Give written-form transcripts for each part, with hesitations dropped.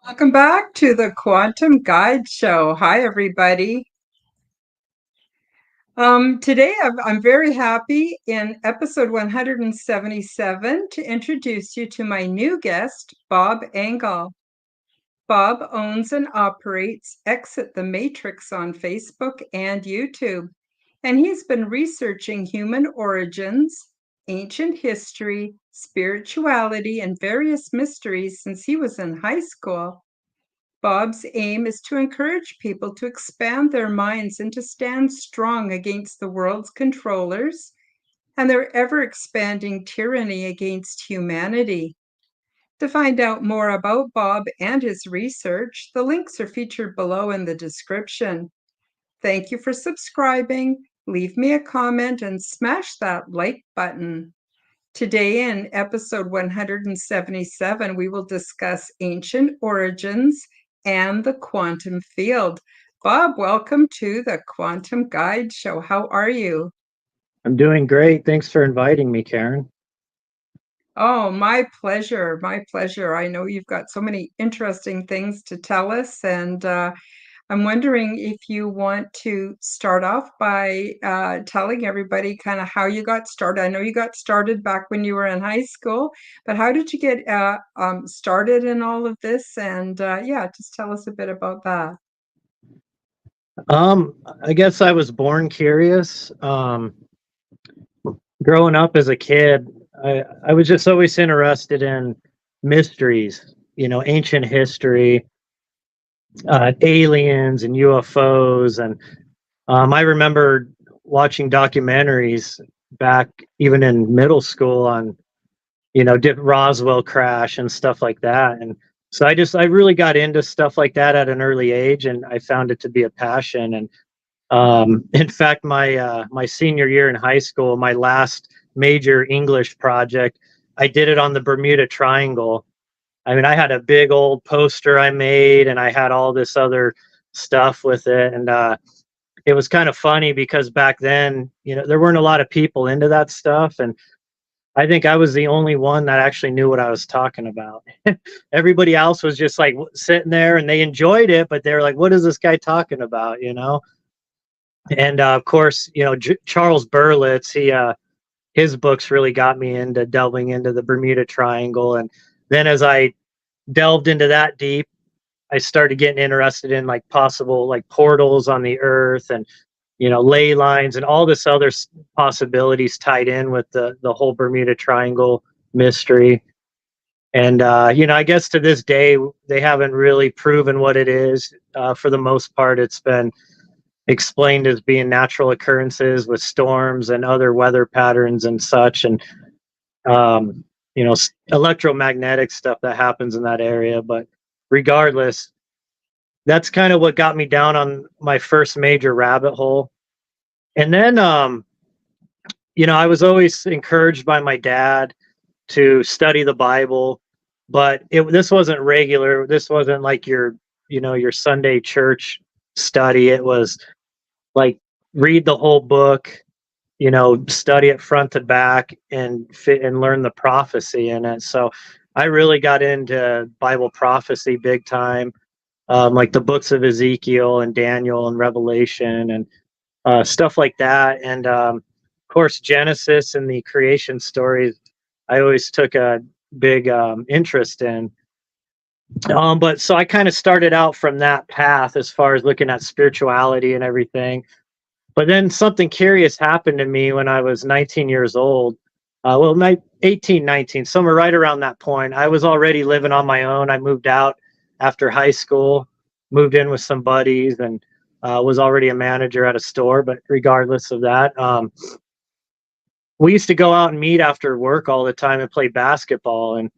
Welcome back to the Quantum Guide Show. Hi, everybody. Today I'm very happy in episode 177 to introduce you to my new guest, Bob Engel. Bob owns and operates Exit the Matrix on Facebook and YouTube, and he's been researching human origins, ancient history, spirituality, and various mysteries since he was in high school. Bob's aim is to encourage people to expand their minds and to stand strong against the world's controllers and their ever-expanding tyranny against humanity. To find out more about Bob and his research, the links are featured below in the description. Thank you for subscribing, leave me a comment, and smash that like button. Today in episode 177, we will discuss ancient origins and the quantum field. Bob, welcome to the Quantum Guide Show. How are you? I'm doing great. Thanks for inviting me, Karen. Oh, my pleasure. My pleasure. I know you've got so many interesting things to tell us, and I'm wondering if you want to start off by telling everybody kind of how you got started. I know you got started back when you were in high school, but how did you get started in all of this? And yeah, just tell us a bit about that. I guess I was born curious. Growing up as a kid, I was just always interested in mysteries, ancient history, aliens and UFOs. And I remember watching documentaries back even in middle school on, Roswell crash and stuff like that. And so I really got into stuff like that at an early age, and I found it to be a passion. And in fact, my senior year in high school, my last major English project, I did it on the Bermuda Triangle. I mean, I had a big old poster I made, and I had all this other stuff with it. And it was kind of funny because back then, there weren't a lot of people into that stuff. And I think I was the only one that actually knew what I was talking about. Everybody else was just like sitting there and they enjoyed it, but they were like, what is this guy talking about? And of course, Charles Berlitz, his books really got me into delving into the Bermuda Triangle. And then as I delved into that deep, I started getting interested in like possible like portals on the earth and ley lines and all this other possibilities tied in with the whole Bermuda Triangle mystery. And I guess to this day they haven't really proven what it is. For the most part, it's been explained as being natural occurrences with storms and other weather patterns and such, and electromagnetic stuff that happens in that area. But regardless, that's kind of what got me down on my first major rabbit hole. And then I was always encouraged by my dad to study the Bible, but this wasn't regular. This wasn't like your Sunday church study. It was like read the whole book, study it front to back and learn the prophecy in it. So I really got into Bible prophecy big time, like the books of Ezekiel and Daniel and Revelation and stuff like that. And of course, Genesis and the creation stories, I always took a big interest in. But so I kind of started out from that path as far as looking at spirituality and everything. But then something curious happened to me when I was 19 years old. 18, 19, somewhere right around that point. I was already living on my own. I moved out after high school, moved in with some buddies, and was already a manager at a store. But regardless of that, we used to go out and meet after work all the time and play basketball. And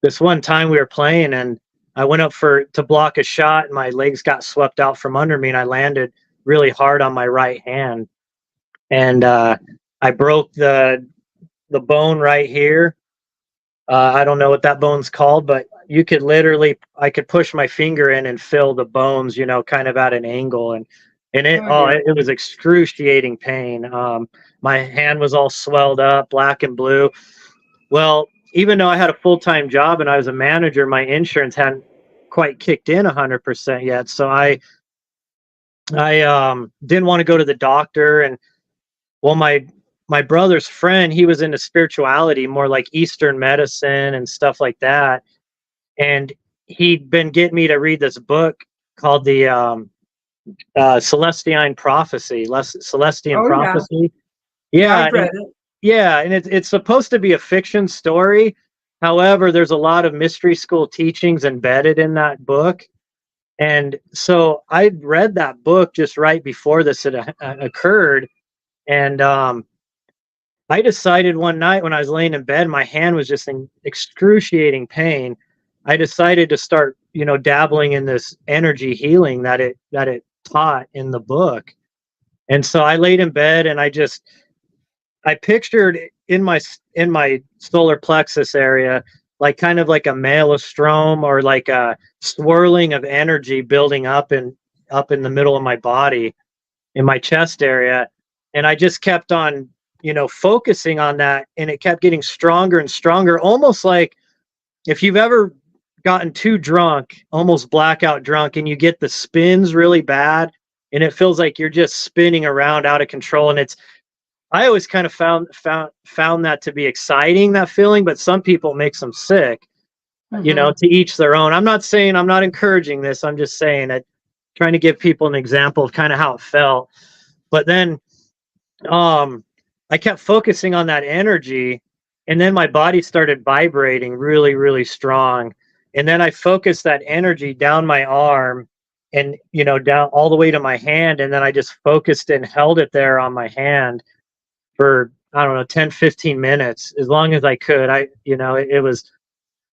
this one time we were playing, and I went up to block a shot, and my legs got swept out from under me, and I landed really hard on my right hand, and I broke the bone right here. I don't know what that bone's called, but I could push my finger in and feel the bones, kind of at an angle, and it was excruciating pain. My hand was all swelled up, black and blue. Well, even though I had a full-time job and I was a manager, my insurance hadn't quite kicked in 100% yet. So I didn't want to go to the doctor. And well, my brother's friend, he was into spirituality, more like Eastern medicine and stuff like that. And he'd been getting me to read this book called the Celestine Prophecy, Celestine Oh, yeah. Prophecy. Yeah, Yeah, I've read it. yeah, and it's supposed to be a fiction story. However, there's a lot of mystery school teachings embedded in that book. And so I read that book just right before this had occurred. And I decided one night when I was laying in bed, my hand was just in excruciating pain. I decided to start, dabbling in this energy healing that it taught in the book. And so I laid in bed and I pictured in my solar plexus area, like kind of like a maelstrom or like a swirling of energy building up in the middle of my body, in my chest area. And I just kept on, focusing on that, and it kept getting stronger and stronger, almost like if you've ever gotten too drunk, almost blackout drunk, and you get the spins really bad, and it feels like you're just spinning around out of control. And I always kind of found that to be exciting, that feeling, but some people it makes them sick. Mm-hmm. To each their own. I'm not encouraging this. I'm just saying that, trying to give people an example of kind of how it felt. But then I kept focusing on that energy, and then my body started vibrating really, really strong. And then I focused that energy down my arm and, down all the way to my hand. And then I just focused and held it there on my hand for, I don't know, 10, 15 minutes, as long as I could. It was,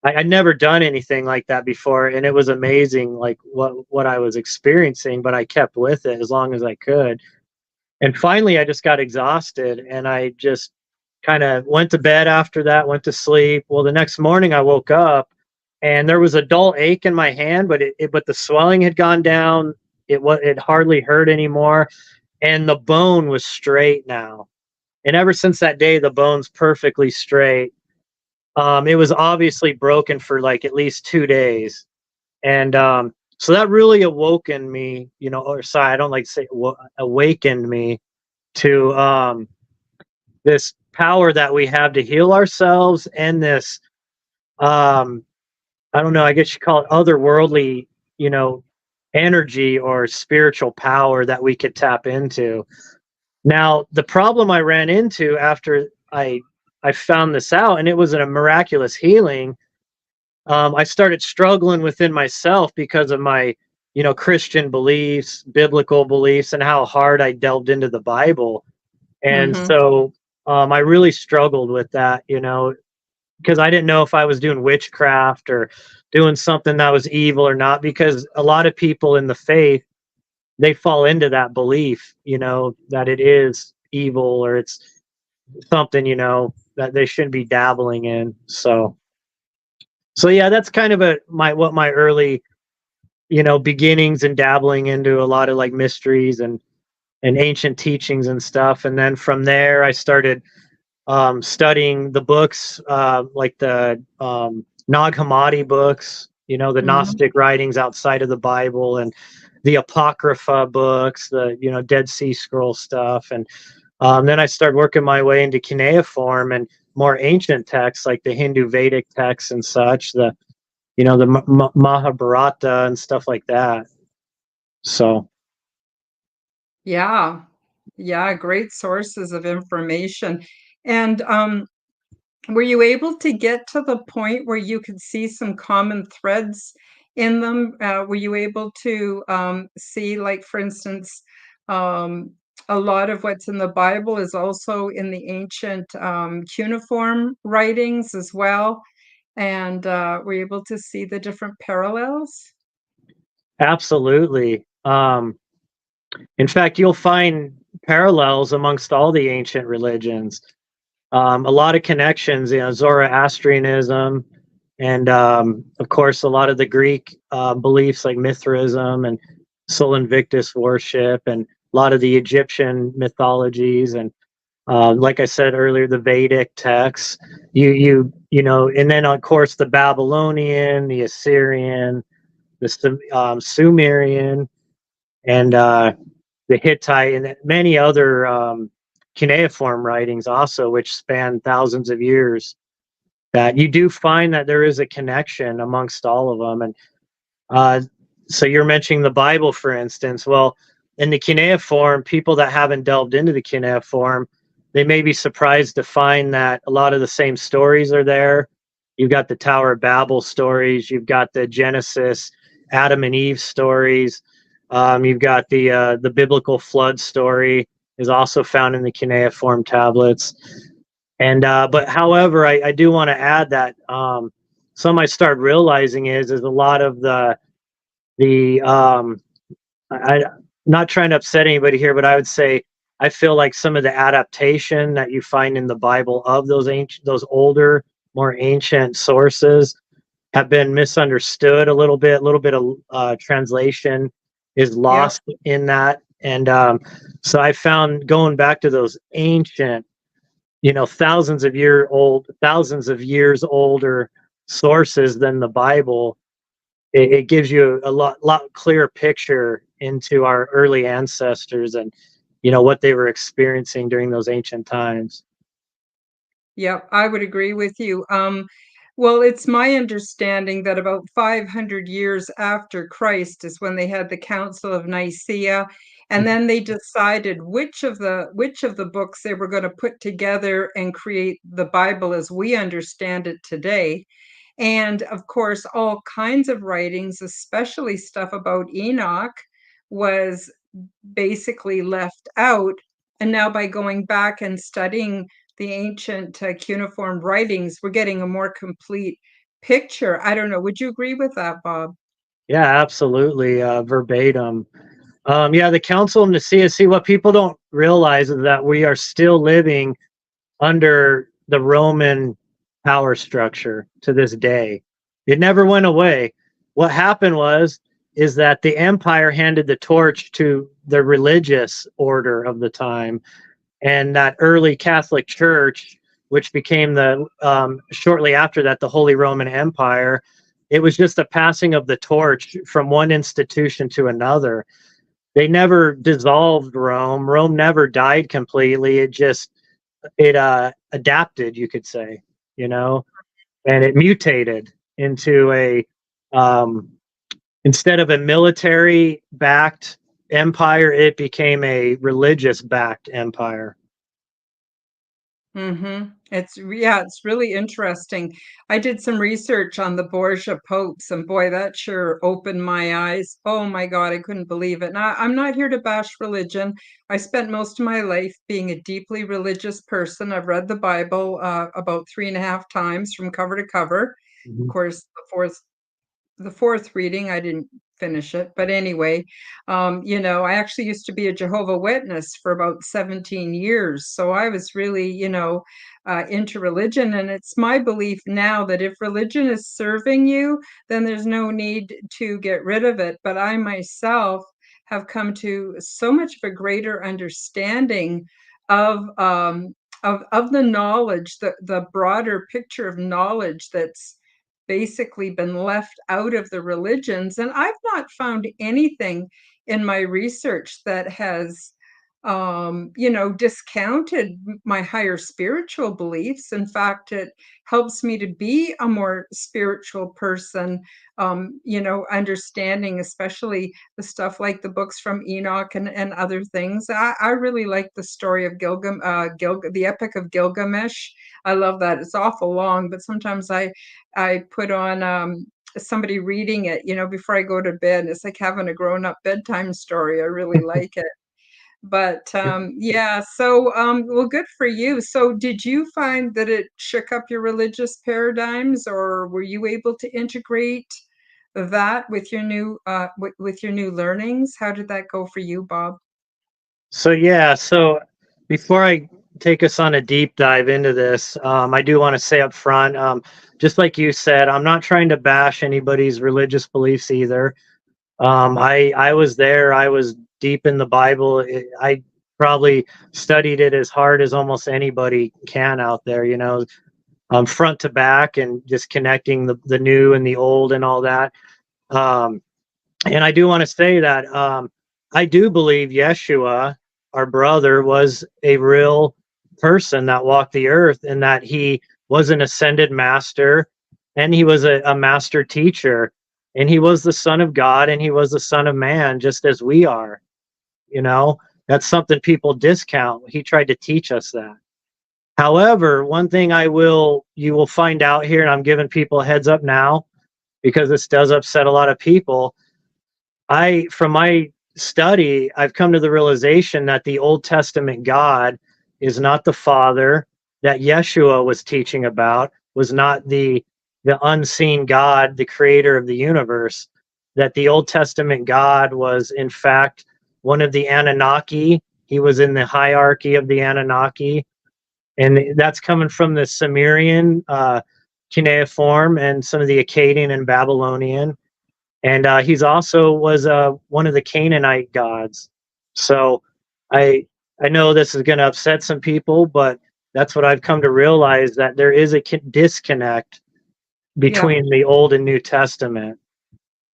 I'd never done anything like that before. And it was amazing, like what I was experiencing, but I kept with it as long as I could. And finally, I just got exhausted, and I just kind of went to bed after that, went to sleep. Well, the next morning I woke up and there was a dull ache in my hand, but the swelling had gone down. It hardly hurt anymore. And the bone was straight now. And ever since that day, the bone's perfectly straight. It was obviously broken for like at least 2 days. And so that really awoken me, or sorry, I don't like to say awakened me to this power that we have to heal ourselves, and this I don't know, I guess you call it otherworldly, you know, energy or spiritual power that we could tap into. Now, the problem I ran into after I found this out, and it was a miraculous healing. I started struggling within myself because of my, Christian beliefs, biblical beliefs, and how hard I delved into the Bible. And Mm-hmm. so I really struggled with that, because I didn't know if I was doing witchcraft or doing something that was evil or not. Because a lot of people in the faith, they fall into that belief, that it is evil or it's something, that they shouldn't be dabbling in. So yeah, that's kind of what my early, beginnings and dabbling into a lot of like mysteries and ancient teachings and stuff. And then from there, I started studying the books, like the Nag Hammadi books, the Mm-hmm. Gnostic writings outside of the Bible, and the Apocrypha books, the Dead Sea Scroll stuff. And then I started working my way into cuneiform and more ancient texts like the Hindu Vedic texts and such, the Mahabharata and stuff like that. So Yeah. Yeah, great sources of information. And were you able to get to the point where you could see some common threads in them? Were you able to see, like, for instance, um, a lot of what's in the Bible is also in the ancient cuneiform writings as well? And were you able to see the different parallels? absolutely. In fact, you'll find parallels amongst all the ancient religions. A lot of connections, Zoroastrianism, and of course, a lot of the Greek beliefs like Mithraism and Sol Invictus worship, and a lot of the Egyptian mythologies, and like I said earlier, the Vedic texts. And then of course the Babylonian, the Assyrian, Sumerian, and the Hittite, and many other cuneiform writings also, which span thousands of years. That you do find that there is a connection amongst all of them. And so you're mentioning the Bible, for instance. Well, in the cuneiform, people that haven't delved into the cuneiform, they may be surprised to find that a lot of the same stories are there. You've got the Tower of Babel stories. You've got the Genesis, Adam and Eve stories. You've got the biblical flood story is also found in the cuneiform tablets. And but however, I do want to add that some I started realizing is a lot of the I'm not trying to upset anybody here, but I would say I feel like some of the adaptation that you find in the Bible of those older, more ancient sources have been misunderstood a little bit. A little bit of translation is Yep. lost in that, and so I found going back to those ancient, thousands of years older sources than the Bible. It gives you a lot clearer picture into our early ancestors and what they were experiencing during those ancient times. Yep, I would agree with you. Well, it's my understanding that about 500 years after Christ is when they had the Council of Nicaea, and then they decided which of the books they were going to put together and create the Bible as we understand it today. And of course, all kinds of writings, especially stuff about Enoch, was basically left out. And now by going back and studying the ancient cuneiform writings, we're getting a more complete picture. I don't know. Would you agree with that, Bob? Yeah, absolutely, verbatim. Yeah, the Council of Nicaea. See, what people don't realize is that we are still living under the Roman power structure to this day. It never went away. What happened is that the empire handed the torch to the religious order of the time, and that early Catholic Church, which became the shortly after that the Holy Roman Empire. It was just a passing of the torch from one institution to another. They never dissolved Rome. Rome never died completely. It adapted, you could say, and it mutated into a instead of a military backed empire, it became a religious backed empire. It's really interesting. I did some research on the Borgia popes, and boy, that sure opened my eyes. Oh my God, I couldn't believe it. Now, I'm not here to bash religion. I spent most of my life being a deeply religious person. I've read the Bible about 3.5 times from cover to cover. Of Mhm. course, the fourth reading, I didn't finish it. But anyway, I actually used to be a Jehovah Witness for about 17 years. So I was really, into religion. And it's my belief now that if religion is serving you, then there's no need to get rid of it. But I myself have come to so much of a greater understanding of of the knowledge, the broader picture of knowledge that's basically been left out of the religions. And I've not found anything in my research that has, discounted my higher spiritual beliefs. In fact, it helps me to be a more spiritual person, understanding, especially the stuff like the books from Enoch and other things. I really like the story of the Epic of Gilgamesh. I love that. It's awful long, but sometimes I put on somebody reading it, before I go to bed. It's like having a grown-up bedtime story. I really like it. But yeah, so well, good for you. So did you find that it shook up your religious paradigms, or were you able to integrate that with your new learnings? How did that go for you, Bob? So yeah, so before I take us on a deep dive into this, I do want to say up front, just like you said, I'm not trying to bash anybody's religious beliefs either. I was there. I was deep in the Bible. I probably studied it as hard as almost anybody can out there. Front to back, and just connecting the new and the old and all that. And I do want to say that I do believe Yeshua, our brother, was a real person that walked the earth, and that he was an ascended master, and he was a master teacher, and he was the Son of God, and he was the Son of Man, just as we are. You know, that's something people discount. He tried to teach us that. However, one thing you will find out here, and I'm giving people a heads up now because this does upset a lot of people. From my study, I've come to the realization that the Old Testament God is not the Father that Yeshua was teaching about, was not the unseen God, the creator of the universe, that the Old Testament God was in fact one of the Anunnaki. He was in the hierarchy of the Anunnaki, and that's coming from the Sumerian cuneiform and some of the Akkadian and Babylonian, and he's also was one of the Canaanite gods. So I I know this is going to upset some people, but that's what I've come to realize, that there is a disconnect Yeah. between the Old and New Testament.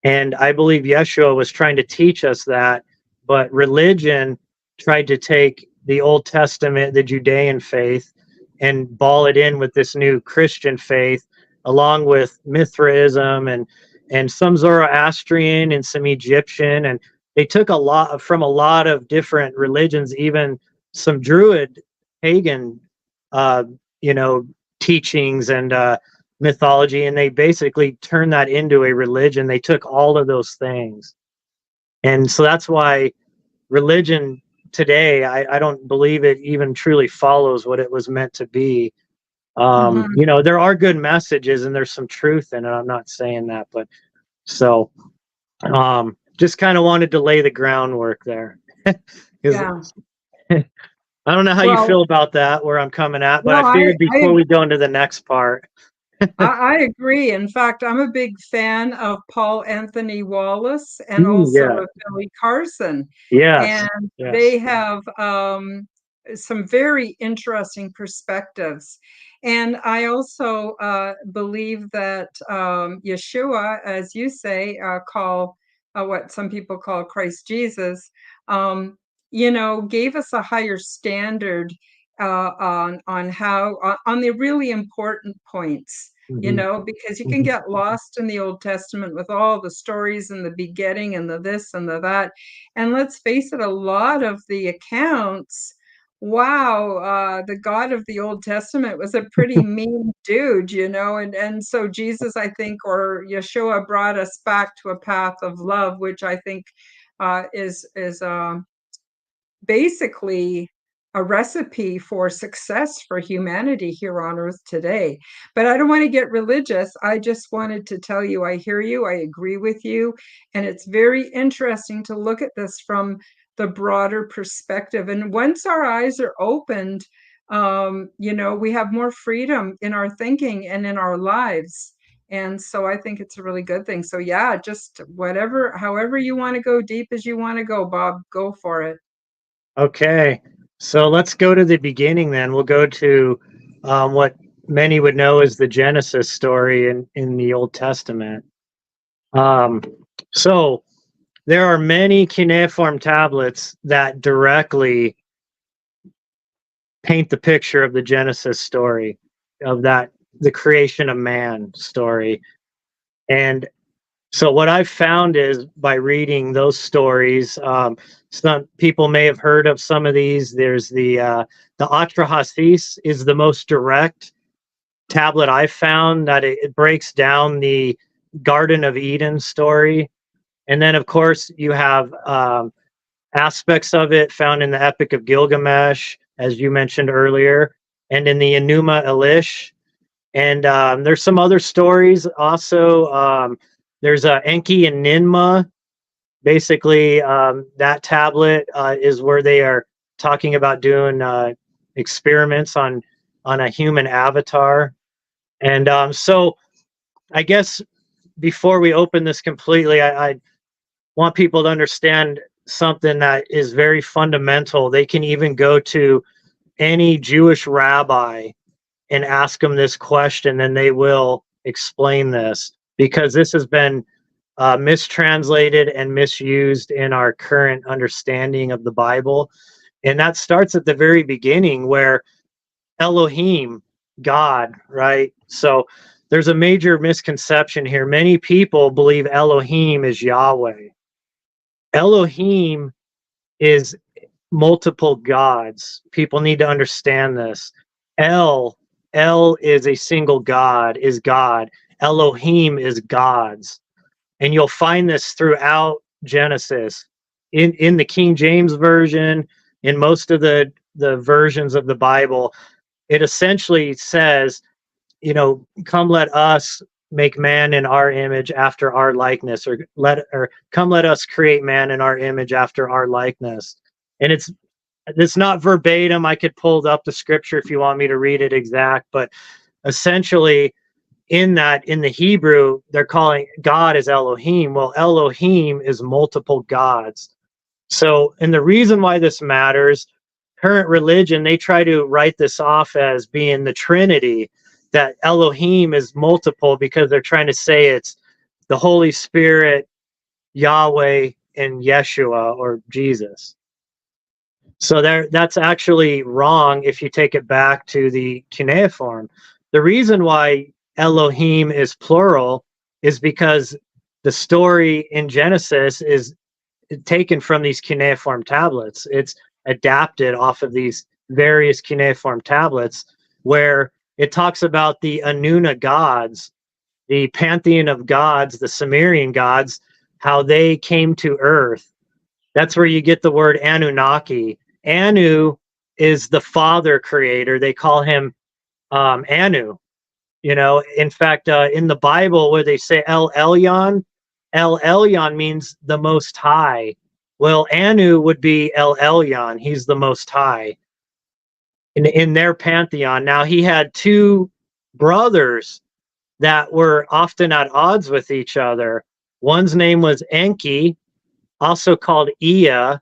And I believe Yeshua was trying to teach us that, but religion tried to take the Old Testament, the Judean faith, and ball it in with this new Christian faith, along with Mithraism and some Zoroastrian and some Egyptian, and they took a lot from a lot of different religions, even some Druid pagan, uh, you know, teachings and mythology, and they basically turned that into a religion. They took all of those things, and so that's why religion today, I don't believe it even truly follows what it was meant to be. Mhm. You know, there are good messages and there's some truth in it. I'm not saying that, but so just kind of wanted to lay the groundwork there. Because Yeah. I don't know how you Well, feel about that, where I'm coming at, but no, I I figured I before we go into the next part. I agree. In fact, I'm a big fan of Paul Anthony Wallace and also Yeah. of Billy Carson. Yes. And Yes. they have some very interesting perspectives. And I also believe that Yeshua, as you say, call what some people call Christ Jesus, um, gave us a higher standard on how on the really important points, Hmm. because you can Hmm. get lost in the Old Testament with all the stories and the begetting and the this and the that. And let's face it, a lot of the accounts, wow, the God of the Old Testament was a pretty mean dude, and so Jesus, I think, or Yeshua brought us back to a path of love, which I think is basically a recipe for success for humanity here on earth today. But I don't want to get religious. I just wanted to tell you, I hear you, I agree with you. And it's very interesting to look at this from the broader perspective. And once our eyes are opened, we have more freedom in our thinking and in our lives. And so I think it's a really good thing. So yeah, just however you want to go, deep as you want to go, Bob, go for it. Okay, so let's go to the beginning then. We'll go to what many would know as the Genesis story in the Old Testament. Um, so there are many cuneiform tablets that directly paint the picture of the Genesis story, of the creation of man story. And so what I've found is, by reading those stories, some people may have heard of some of these. There's the Atrahasis is the most direct tablet I've found, that it breaks down the Garden of Eden story. And then, of course, you have aspects of it found in the Epic of Gilgamesh, as you mentioned earlier, and in the Enuma Elish. And there's some other stories also. There's Enki and Ninmah. Basically, that tablet is where they are talking about doing experiments on a human avatar. And so I guess before we open this completely, I want people to understand something that is very fundamental. They can even go to any Jewish rabbi and ask them this question, and they will explain this, because this has been mistranslated and misused in our current understanding of the Bible. And that starts at the very beginning where Elohim, God, right? So there's a major misconception here. Many people believe Elohim is Yahweh. Elohim is multiple gods. People need to understand this. El, El is a single God, is God. Elohim is gods. And you'll find this throughout Genesis. In the King James Version, in most of the versions of the Bible, it essentially says, you know, come let us make man in our image after our likeness, or come let us create man in our image after our likeness. And it's not verbatim. I could pull up the scripture if you want me to read it exact, but essentially in the Hebrew, they're calling God is Elohim. Well, Elohim is multiple gods. So, and the reason why this matters, current religion, they try to write this off as being the Trinity, that Elohim is multiple because they're trying to say it's the Holy Spirit, Yahweh, and Yeshua or Jesus. So that's actually wrong if you take it back to the cuneiform. The reason why Elohim is plural is because the story in Genesis is taken from these cuneiform tablets. It's adapted off of these various cuneiform tablets where it talks about the Anuna gods, the pantheon of gods, the Sumerian gods, how they came to Earth. That's where you get the word Anunnaki. Anu is the father creator. They call him Anu. You know, in fact, in the Bible where they say El Elyon means the Most High. Well, Anu would be El Elyon. He's the Most High in their pantheon. Now, he had two brothers that were often at odds with each other. One's name was Enki, also called Ea.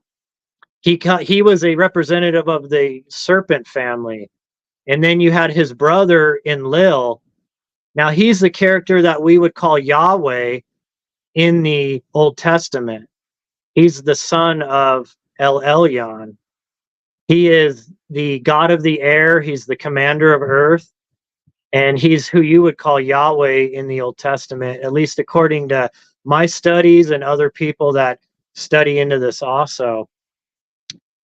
He was a representative of the serpent family. And then you had his brother Enlil. Now, he's the character that we would call Yahweh in the Old Testament. He's the son of El Elyon. He is the God of the air. He's the commander of earth. And he's who you would call Yahweh in the Old Testament, at least according to my studies and other people that study into this also.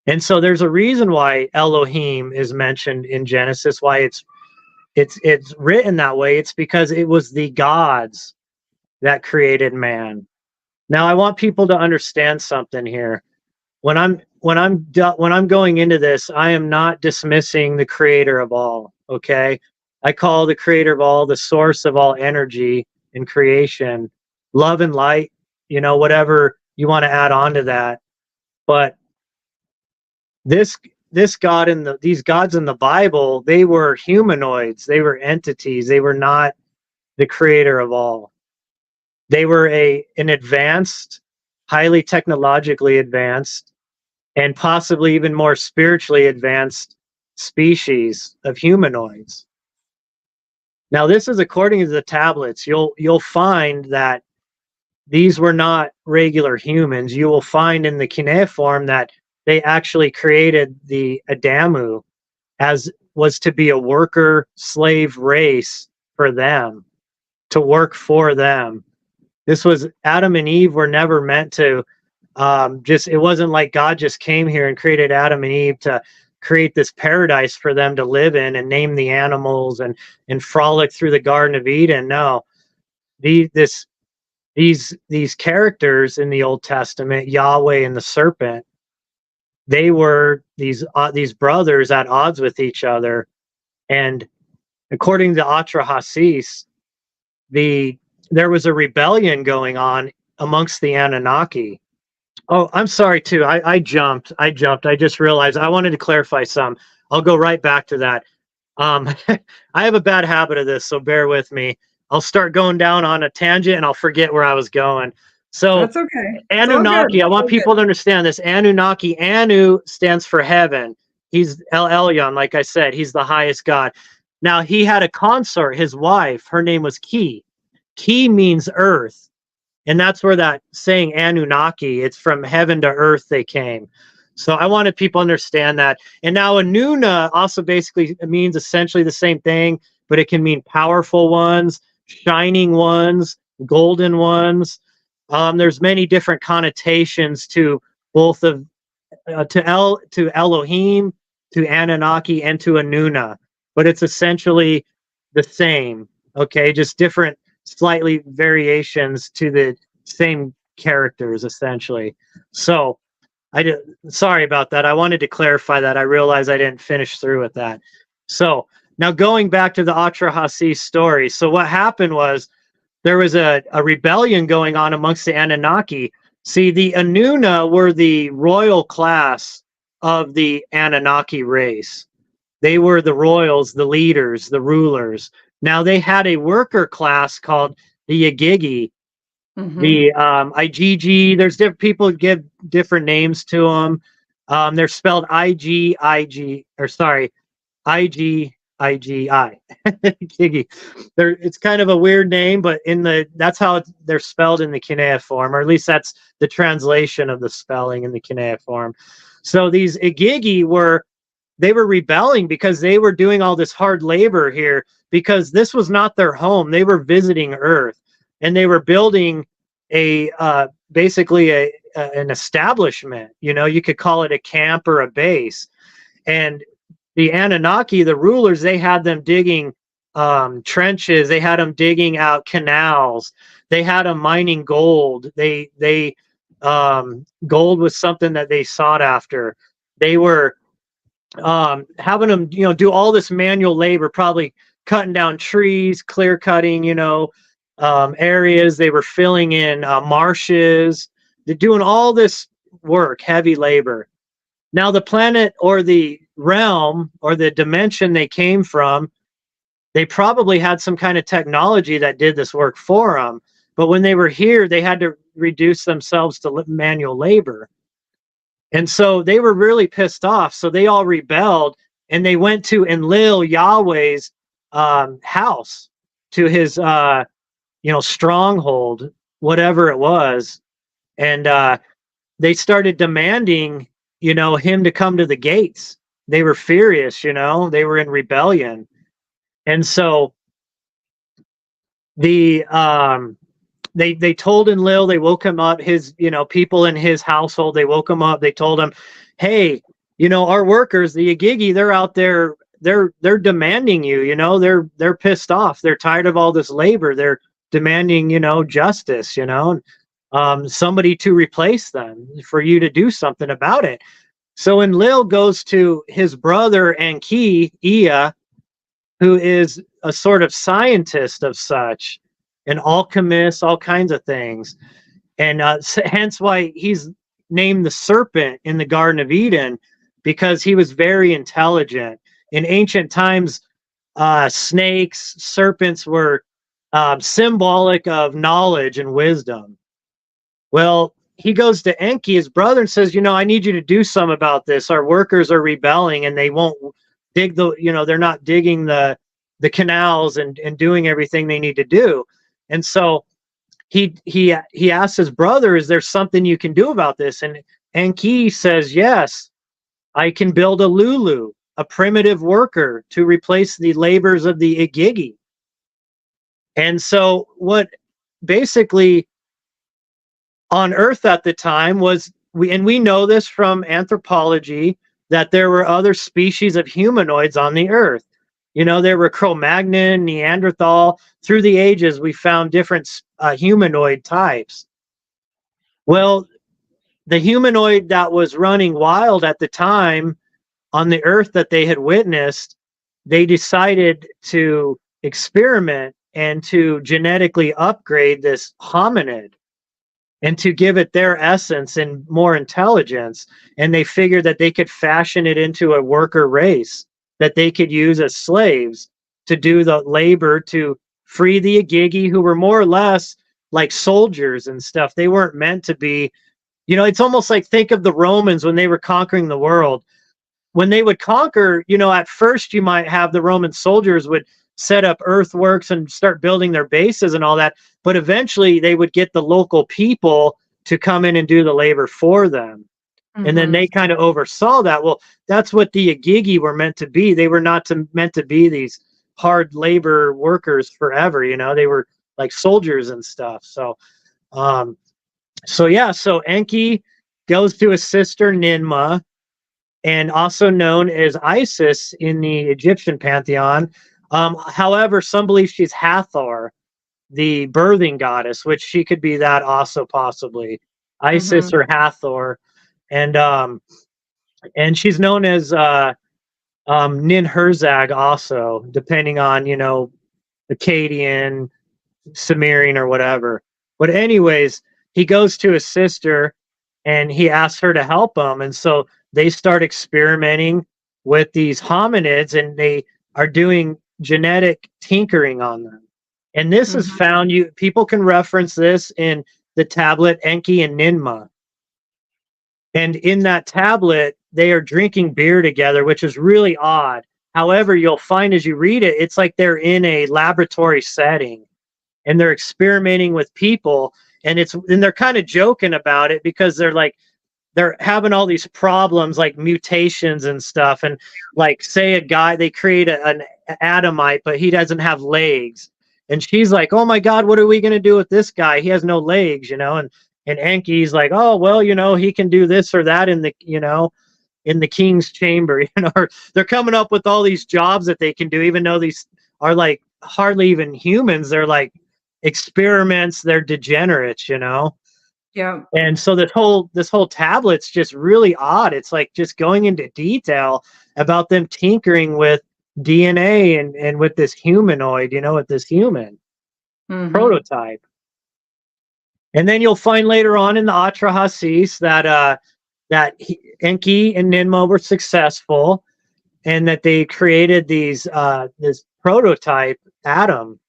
And so there's a reason why Elohim is mentioned in Genesis, why it's written that way. It's because it was the gods that created man. Now I want people to understand something here. When I'm going into this, I am not dismissing the creator of all, okay? I call the creator of all the source of all energy in creation, love and light, you know, whatever you want to add on to that. But this God these gods in the Bible, they were humanoids, they were entities, they were not the creator of all. They were an advanced, highly technologically advanced, and possibly even more spiritually advanced species of humanoids. Now, this is according to the tablets. You'll find that these were not regular humans. You will find in the cuneiform that they actually created the Adamu as was to be a worker slave race for them, to work for them. This was Adam and Eve were never meant to it wasn't like God just came here and created Adam and Eve to create this paradise for them to live in and name the animals and frolic through the Garden of Eden. No, these characters in the Old Testament, Yahweh and the serpent, they were these brothers at odds with each other. And according to Atrahasis, there was a rebellion going on amongst the Anunnaki. Oh, I'm sorry too. I jumped. I just realized I wanted to clarify some. I'll go right back to that. I have a bad habit of this, so bear with me. I'll start going down on a tangent and I'll forget where I was going. So that's okay. Anunnaki, I want people to understand this. Anunnaki, Anu stands for heaven. He's El Elyon, like I said, he's the highest God. Now he had a consort, his wife, her name was Ki. Ki means earth. And that's where that saying Anunnaki, it's from heaven to earth they came. So I wanted people to understand that. And now Anuna also basically means essentially the same thing, but it can mean powerful ones, shining ones, golden ones. There's many different connotations to both of to Elohim, to Anunnaki, and to Anuna, but it's essentially the same. Okay, just different, slightly variations to the same characters, essentially. So sorry about that. I wanted to clarify that. I realized I didn't finish through with that. So now going back to the Atrahasis story. So what happened was there was a rebellion going on amongst the Anunnaki. See, the Anuna were the royal class of the Anunnaki race. They were the royals, the leaders, the rulers. Now they had a worker class called the Yagigi, the IgG. There's different people give different names to them. They're spelled IgIG, or sorry, IgIGI. Gigi. It's kind of a weird name, but that's how they're spelled in the cuneiform, or at least that's the translation of the spelling in the cuneiform. So these Igigi were rebelling because they were doing all this hard labor here because this was not their home. They were visiting Earth, and they were building basically an establishment. You could call it a camp or a base. And the Anunnaki, the rulers, they had them digging trenches. They had them digging out canals. They had them mining gold. Gold was something that they sought after. They were having them, do all this manual labor, probably cutting down trees, clear cutting, areas. They were filling in marshes. They're doing all this work, heavy labor. Now the planet or the realm or the dimension they came from, they probably had some kind of technology that did this work for them. But when they were here, they had to reduce themselves to manual labor. And so they were really pissed off. So they all rebelled, and they went to Enlil, Yahweh's house, to his stronghold, whatever it was. And they started demanding, him to come to the gates. They were furious, they were in rebellion. And so they told Enlil, they woke him up, his, people in his household, they woke him up. They told him, hey, our workers, the Igigi, they're out there, they're demanding you, they're pissed off. They're tired of all this labor. They're demanding, justice, somebody to replace them, for you to do something about it. So Enlil goes to his brother Enki, Ea, who is a sort of scientist of such, an alchemist, all kinds of things. And hence why he's named the serpent in the Garden of Eden, because he was very intelligent. In ancient times, snakes, serpents were symbolic of knowledge and wisdom. Well, he goes to Enki, his brother, and says, I need you to do something about this. Our workers are rebelling, and they won't dig they're not digging the canals and doing everything they need to do. And so he asks his brother, is there something you can do about this? And Enki says, yes, I can build a Lulu, a primitive worker, to replace the labors of the Igigi. And so what basically on Earth at the time was, we know this from anthropology, that there were other species of humanoids on the Earth. There were Cro-Magnon, Neanderthal. Through the ages, we found different humanoid types. Well, the humanoid that was running wild at the time on the Earth that they had witnessed, they decided to experiment and to genetically upgrade this hominid and to give it their essence and more intelligence. And they figured that they could fashion it into a worker race that they could use as slaves to do the labor to free the Igigi, who were more or less like soldiers and stuff. They weren't meant to be, it's almost like, think of the Romans when they were conquering the world. When they would conquer, at first you might have the Roman soldiers would set up earthworks and start building their bases and all that. But eventually they would get the local people to come in and do the labor for them. And then they kind of oversaw that. Well, that's what the Agigi were meant to be. They were not meant to be these hard labor workers forever. They were like soldiers and stuff. So Enki goes to his sister Ninmah, and also known as Isis in the Egyptian pantheon. However, some believe she's Hathor, the birthing goddess, which she could be that also possibly. Isis or Hathor. And she's known as Ninhursag also, depending on, Akkadian, Sumerian, or whatever. But anyways, he goes to his sister and he asks her to help him. And so they start experimenting with these hominids, and they are doing genetic tinkering on them. And this is found, people can reference this in the tablet Enki and Ninmah. And in that tablet, they are drinking beer together, which is really odd. However, you'll find as you read it, it's like they're in a laboratory setting and they're experimenting with people. And they're kind of joking about it because they're having all these problems like mutations and stuff. And like, say a guy, they create an Adamite, but he doesn't have legs. And she's like, oh my God, what are we going to do with this guy? He has no legs, And Enki's like, oh, well, he can do this or that in the king's chamber, or they're coming up with all these jobs that they can do, even though these are like hardly even humans. They're like experiments. They're degenerates, Yeah. And so this whole tablet's just really odd. It's like just going into detail about them tinkering with DNA and with this humanoid, with this human prototype. And then you'll find later on in the Atrahasis that Enki and Ninmah were successful, and that they created this prototype Adam,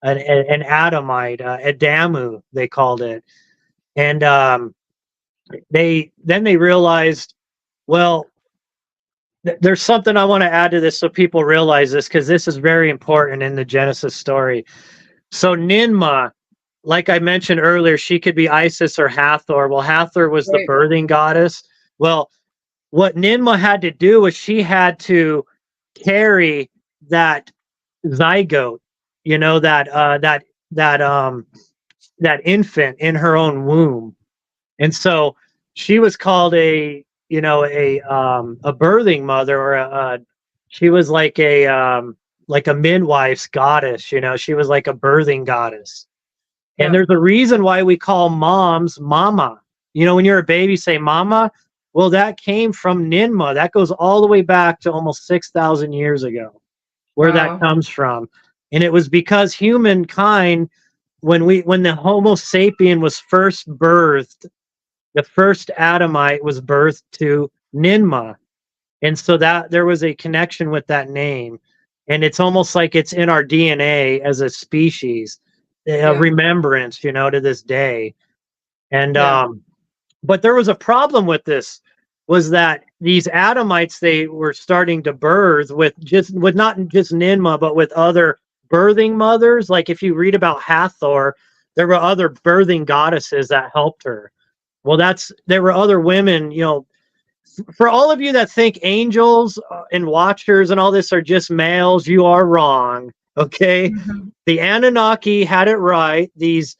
an Adamite, Adamu, they called it. And they realized, well, there's something I want to add to this so people realize this, because this is very important in the Genesis story. So Ninmah, like I mentioned earlier, she could be Isis or Hathor. Well, Hathor was the birthing goddess. Well, what Ninmah had to do was she had to carry that zygote, that infant in her own womb. And so she was called a birthing mother, or she was like a midwife's goddess. She was like a birthing goddess. And there's a reason why we call moms mama. When you're a baby, say mama. Well, that came from Ninmah. That goes all the way back to almost 6,000 years ago, where that comes from. And it was because humankind, when the Homo sapien was first birthed, the first Adamite was birthed to Ninmah. And so that there was a connection with that name. And it's almost like it's in our DNA as a species, a remembrance, to this day. And but there was a problem with this, was that these Adamites, they were starting to birth with not just Ninmah, but with other birthing mothers. Like if you read about Hathor, there were other birthing goddesses that helped her. Well, there were other women, for all of you that think angels and watchers and all this are just males, you are wrong. Okay. The Anunnaki had it right. These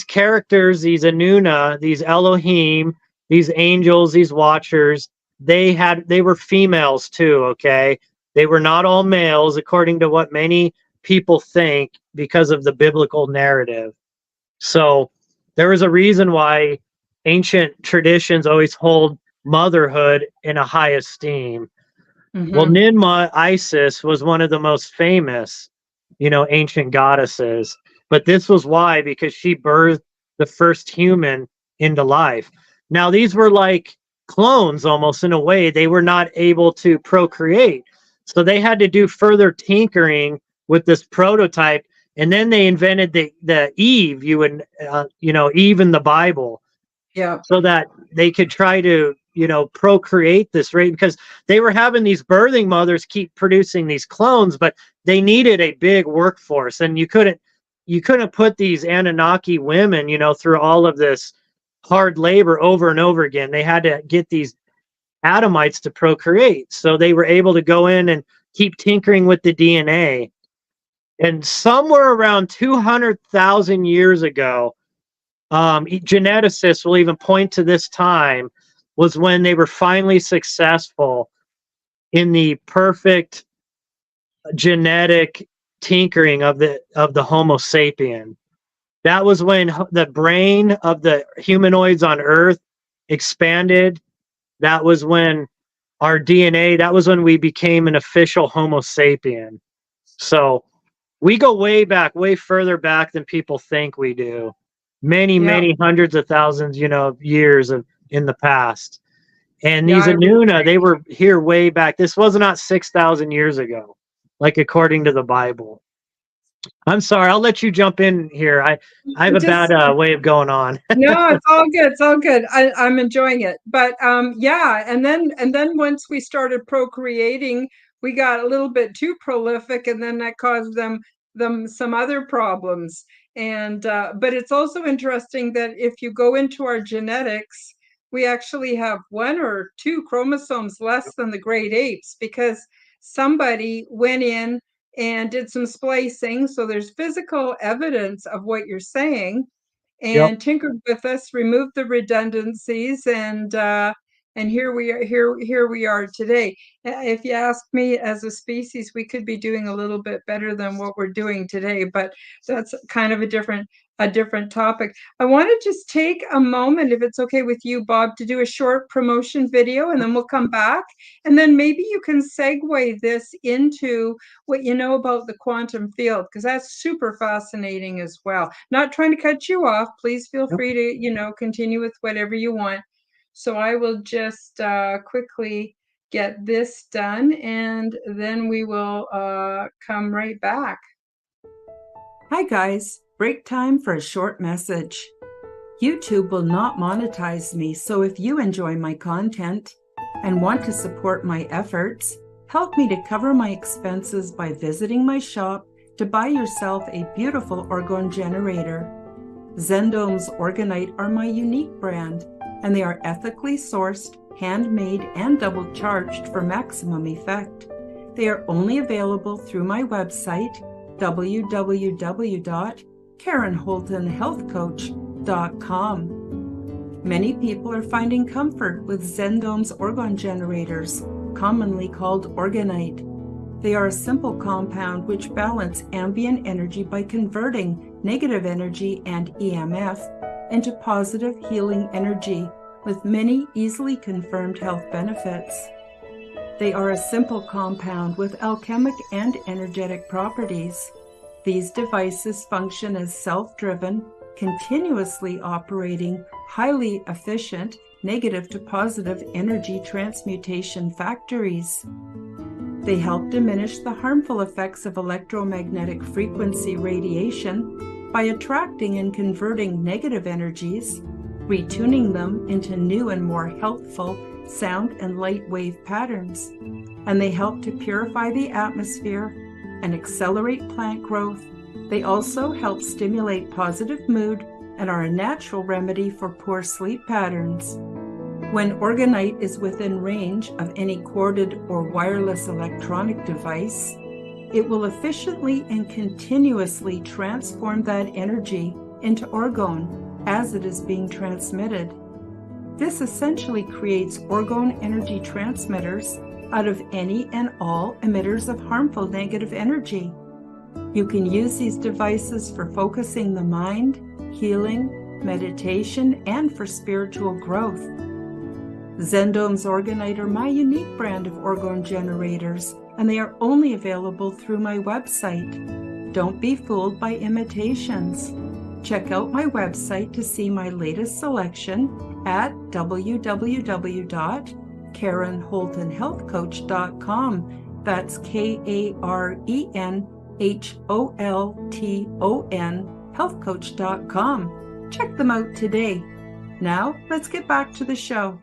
characters, these Anuna, these Elohim, these angels, these watchers, they were females too. Okay. They were not all males, according to what many people think, because of the biblical narrative. So there is a reason why ancient traditions always hold motherhood in a high esteem. Well, Ninmah, Isis, was one of the most famous, ancient goddesses. But this was why, because she birthed the first human into life. Now, these were like clones almost in a way. They were not able to procreate. So they had to do further tinkering with this prototype. And then they invented the Eve, Eve in the Bible. Yeah. So that they could try to, procreate this rate, because they were having these birthing mothers keep producing these clones, but they needed a big workforce, and you couldn't put these Anunnaki women, through all of this hard labor over and over again. They had to get these Adamites to procreate. So they were able to go in and keep tinkering with the DNA. And somewhere around 200,000 years ago, geneticists will even point to this time was when they were finally successful in the perfect genetic tinkering of the Homo sapien. That was when the brain of the humanoids on Earth expanded. That was when our DNA, that was when we became an official Homo sapien. So we go way back, way further back than people think we do. Many hundreds of thousands, of years in the past. And these Anuna, they were here way back. This was not 6,000 years ago, like according to the Bible. I'm sorry, I'll let you jump in here. I have a bad way of going on. No, it's all good. It's all good. I'm enjoying it. But yeah, and then once we started procreating, we got a little bit too prolific, and then that caused them some other problems. And but it's also interesting that if you go into our genetics, we actually have 1 or 2 chromosomes less than the great apes, because somebody went in and did some splicing. So there's physical evidence of what you're saying, and tinkered with us, removed the redundancies, and here we are. Here we are today. If you ask me, as a species, we could be doing a little bit better than what we're doing today, but that's kind of a different topic. I want to just take a moment, if it's okay with you, Bob, to do a short promotion video, and then we'll come back, and then maybe you can segue this into what you know about the quantum field, because that's super fascinating as well. Not trying to cut you off. Please feel free to, continue with whatever you want. So I will just quickly get this done, and then we will come right back. Hi guys, break time for a short message. YouTube will not monetize me, so if you enjoy my content and want to support my efforts, help me to cover my expenses by visiting my shop to buy yourself a beautiful orgone generator. Zendome's Orgonite are my unique brand, and they are ethically sourced, handmade, and double charged for maximum effect. They are only available through my website, www.KarenHoltonHealthCoach.com. Many people are finding comfort with Zendome's orgone generators, commonly called Orgonite. They are a simple compound which balance ambient energy by converting negative energy and EMF into positive healing energy with many easily confirmed health benefits. They are a simple compound with alchemic and energetic properties. These devices function as self-driven, continuously operating, highly efficient, negative to positive energy transmutation factories. They help diminish the harmful effects of electromagnetic frequency radiation by attracting and converting negative energies, retuning them into new and more healthful sound and light wave patterns, and they help to purify the atmosphere and accelerate plant growth. They also help stimulate positive mood and are a natural remedy for poor sleep patterns. When Orgonite is within range of any corded or wireless electronic device, it will efficiently and continuously transform that energy into orgone as it is being transmitted. This essentially creates orgone energy transmitters out of any and all emitters of harmful negative energy. You can use these devices for focusing the mind, healing, meditation, and for spiritual growth. Zendome's Orgonite are my unique brand of orgone generators, and they are only available through my website. Don't be fooled by imitations. Check out my website to see my latest selection at www.KarenHoltonHealthCoach.com. That's KarenHolton healthcoach.com. Check them out today. Now, let's get back to the show.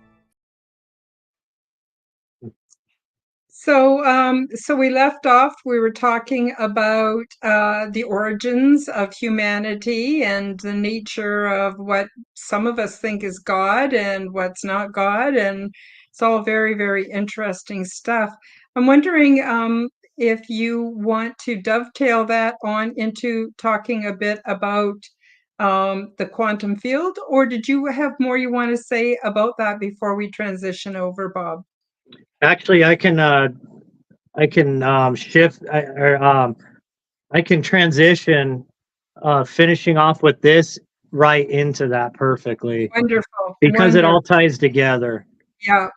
So we left off, we were talking about the origins of humanity and the nature of what some of us think is God and what's not God. And it's all very, very interesting stuff. I'm wondering if you want to dovetail that on into talking a bit about the quantum field, or did you have more you want to say about that before we transition over, Bob? Actually, I can shift I can transition finishing off with this right into that perfectly Wonderful, because it wonderful. all ties together. Yeah.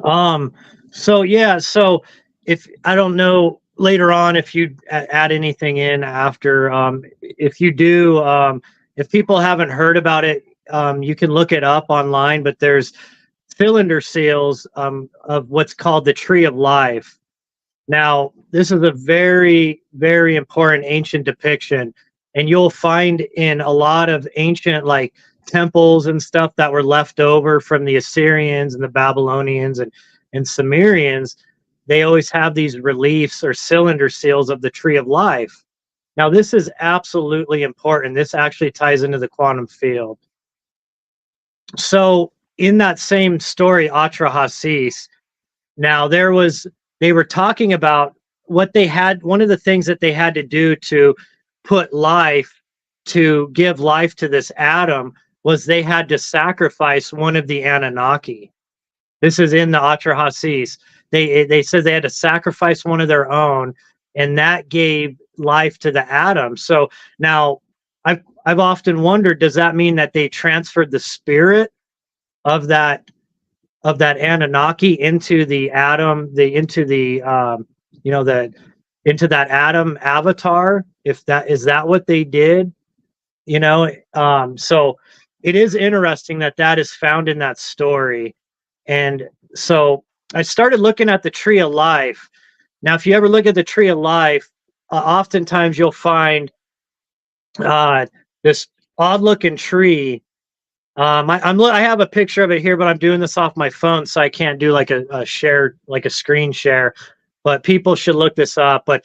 Um, so yeah, so if I don't know later on if you add anything in after, if you do, if people haven't heard about it, you can look it up online, but there's cylinder seals of what's called the tree of life. Now, this is a very, very important ancient depiction, and you'll find in a lot of ancient like temples and stuff that were left over from the Assyrians and the Babylonians and Sumerians. They always have these reliefs or cylinder seals of the tree of life. Now, this is absolutely important. This actually ties into the quantum field. So, in that same story, Atrahasis, now they were talking about what they had. One of the things that they had to do to put life, to give life to this atom, was they had to sacrifice one of the Anunnaki. This is in the Atrahasis. They said they had to sacrifice one of their own, and that gave life to the atom. So now I've often wondered, does that mean that they transferred the spirit of that Anunnaki into the atom, into the into that atom avatar? If that is that what they did, so it is interesting that that is found in that story. And so I started looking at the tree of life. Now, if you ever look at the tree of life, oftentimes you'll find this odd looking tree. I have a picture of it here, but I'm doing this off my phone, so I can't do like a share, like a screen share. But people should look this up. But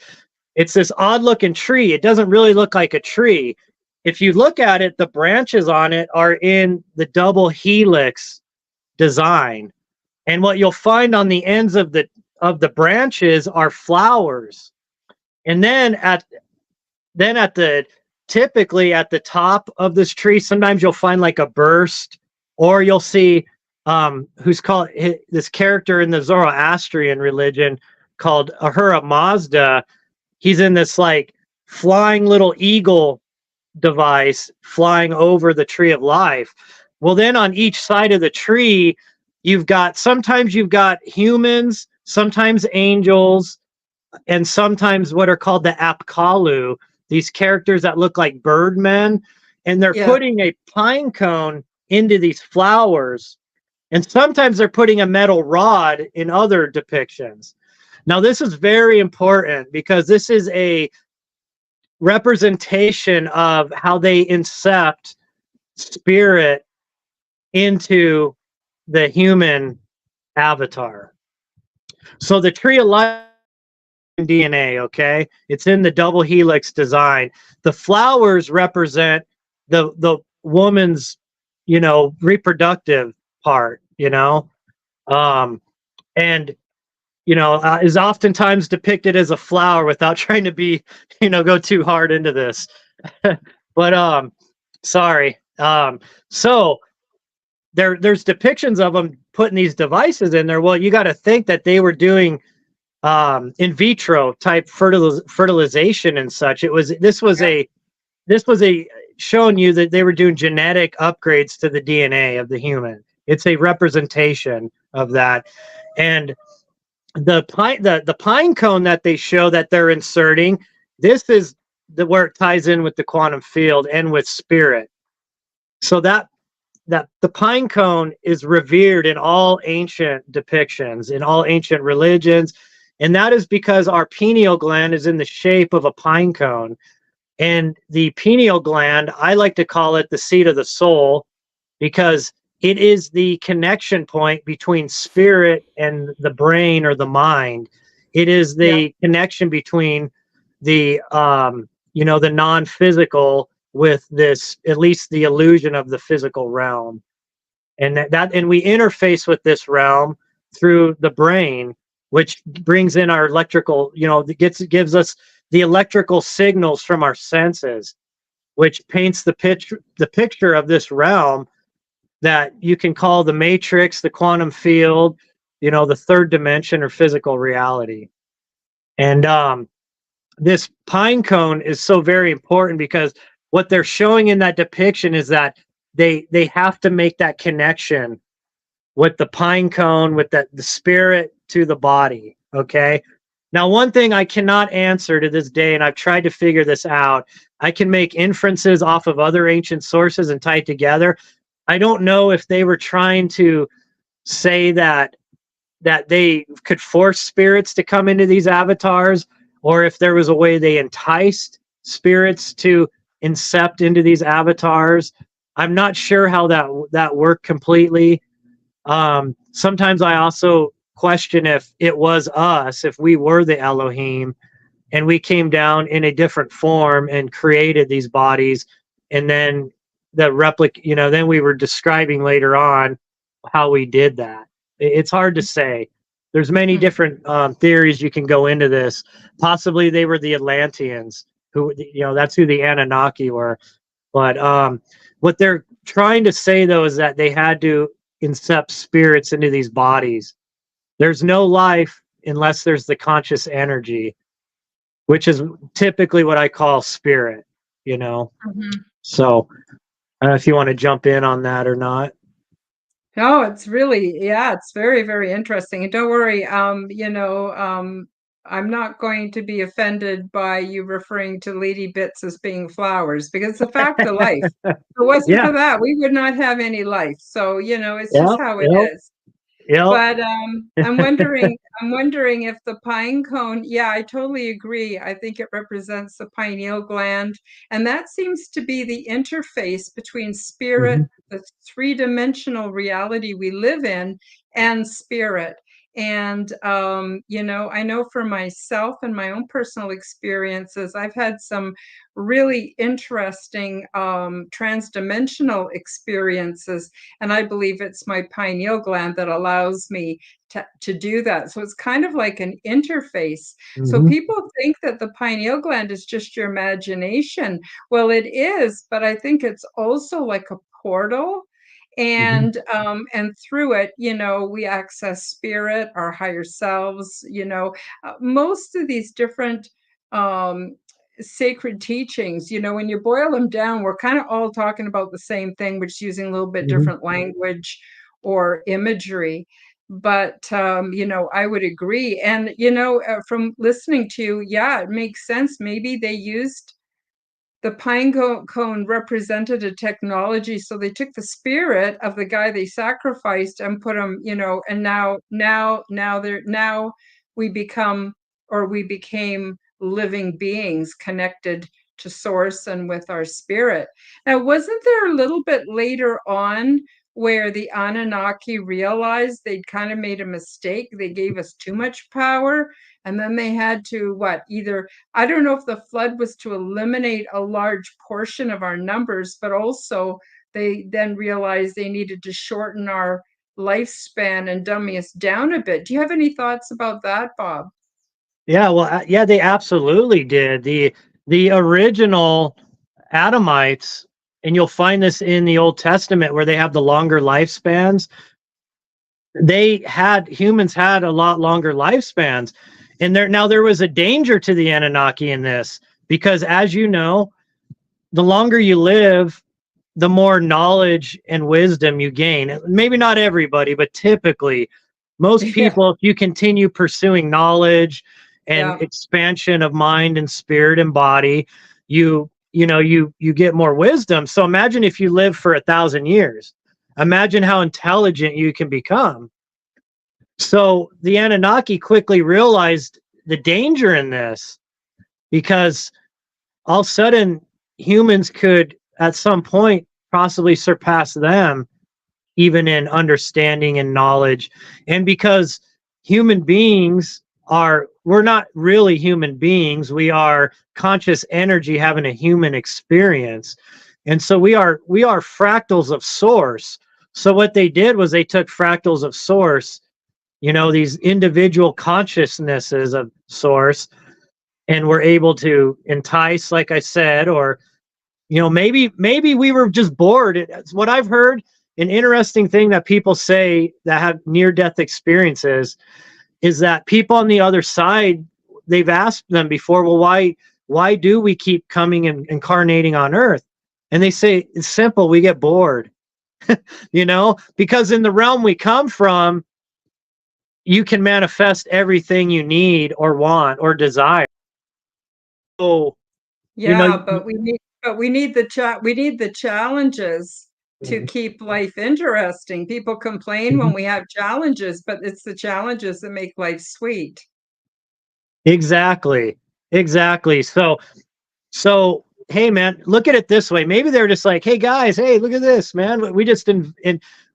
it's this odd looking tree. It doesn't really look like a tree. If you look at it, the branches on it are in the double helix design, and what you'll find on the ends of the branches are flowers. And then at the typically at the top of this tree, sometimes you'll find like a burst, or you'll see who's called this character in the Zoroastrian religion called Ahura Mazda. He's in this like flying little eagle device flying over the tree of life. Well, then on each side of the tree, sometimes you've got humans, sometimes angels, and sometimes what are called the Apkallu, these characters that look like birdmen, and they're putting a pine cone into these flowers, and sometimes they're putting a metal rod in other depictions. Now, this is very important because this is a representation of how they incept spirit into the human avatar. So the tree of life DNA, okay? It's in the double helix design. The flowers represent the woman's, reproductive part, and is oftentimes depicted as a flower without trying to be, go too hard into this. But sorry. So there's depictions of them putting these devices in there. Well, you got to think that they were doing in vitro type fertilization and such. This was a showing you that they were doing genetic upgrades to the DNA of the human. It's a representation of that. And the pine cone that they show that they're inserting, this is where it ties in with the quantum field and with spirit. So that the pine cone is revered in all ancient depictions, in all ancient religions. And that is because our pineal gland is in the shape of a pine cone. And the pineal gland, I like to call it the seat of the soul, because it is the connection point between spirit and the brain or the mind. It is Yeah. the connection between the the non-physical with this, at least the illusion of the physical realm. And and we interface with this realm through the brain, which brings in our electrical, gives us the electrical signals from our senses, which paints the picture of this realm that you can call the matrix, the quantum field, the third dimension or physical reality. And this pine cone is so very important because what they're showing in that depiction is that they have to make that connection with the pine cone, with the spirit to the body. Okay. Now, one thing I cannot answer to this day, and I've tried to figure this out, I can make inferences off of other ancient sources and tie it together. I don't know if they were trying to say that they could force spirits to come into these avatars, or if there was a way they enticed spirits to incept into these avatars. I'm not sure how that worked completely. Sometimes I also question if it was us, if we were the Elohim and we came down in a different form and created these bodies, and then then we were describing later on how we did that. It's hard to say. There's many different theories you can go into this. Possibly they were the Atlanteans, who, that's who the Anunnaki were. But what they're trying to say, though, is that they had to incept spirits into these bodies. There's no life unless there's the conscious energy, which is typically what I call spirit, So I don't know if you want to jump in on that or not. No, it's really, yeah, it's very, very interesting. And don't worry, I'm not going to be offended by you referring to lady bits as being flowers, because it's a fact of life. If it wasn't Yeah. for that, we would not have any life. So, it's just Yep. how it Yep. is. Yep. But I'm wondering if the pine cone, yeah, I totally agree. I think it represents the pineal gland, and that seems to be the interface between spirit, the three-dimensional reality we live in, and spirit. And I know for myself and my own personal experiences, I've had some really interesting transdimensional experiences, and I believe it's my pineal gland that allows me to do that. So it's kind of like an interface. So people think that the pineal gland is just your imagination. Well, it is, but I think it's also like a portal. And through it, we access spirit, our higher selves. Most of these different sacred teachings, when you boil them down, we're kind of all talking about the same thing, which is using a little bit different language or imagery. But I would agree. And from listening to you, yeah, it makes sense. Maybe they used the pine cone represented a technology, so they took the spirit of the guy they sacrificed and put him, and now we became living beings connected to source and with our spirit. Now, wasn't there a little bit later on where the Anunnaki realized they'd kind of made a mistake? They gave us too much power, and then they had to I don't know if the flood was to eliminate a large portion of our numbers, but also they then realized they needed to shorten our lifespan and dummy us down a bit. Do you have any thoughts about that, Bob? Yeah, well, yeah, they absolutely did. The original Adamites, and you'll find this in the Old Testament where they have the longer lifespans. Humans had a lot longer lifespans, and there was a danger to the Anunnaki in this, because, as you know, the longer you live, the more knowledge and wisdom you gain. Maybe not everybody, but typically most people, if you continue pursuing knowledge and expansion of mind and spirit and body, you get more wisdom. So imagine if you live for 1,000 years. Imagine how intelligent you can become. So the Anunnaki quickly realized the danger in this, because all of a sudden humans could at some point possibly surpass them even in understanding and knowledge. And because human beings we're not really human beings, we are conscious energy having a human experience. And so we are fractals of source. So what they did was they took fractals of source, these individual consciousnesses of source, and were able to entice, like I said, or maybe we were just bored. It's what I've heard. An interesting thing that people say that have near-death experiences is that people on the other side, they've asked them before, well, why do we keep coming and incarnating on Earth? And they say, it's simple, we get bored. Because in the realm we come from, you can manifest everything you need or want or desire. So, but we need the challenges to keep life interesting. People complain when we have challenges, but it's the challenges that make life sweet. Exactly. So hey man, look at it this way. Maybe they're just like, hey guys, hey, look at this, man.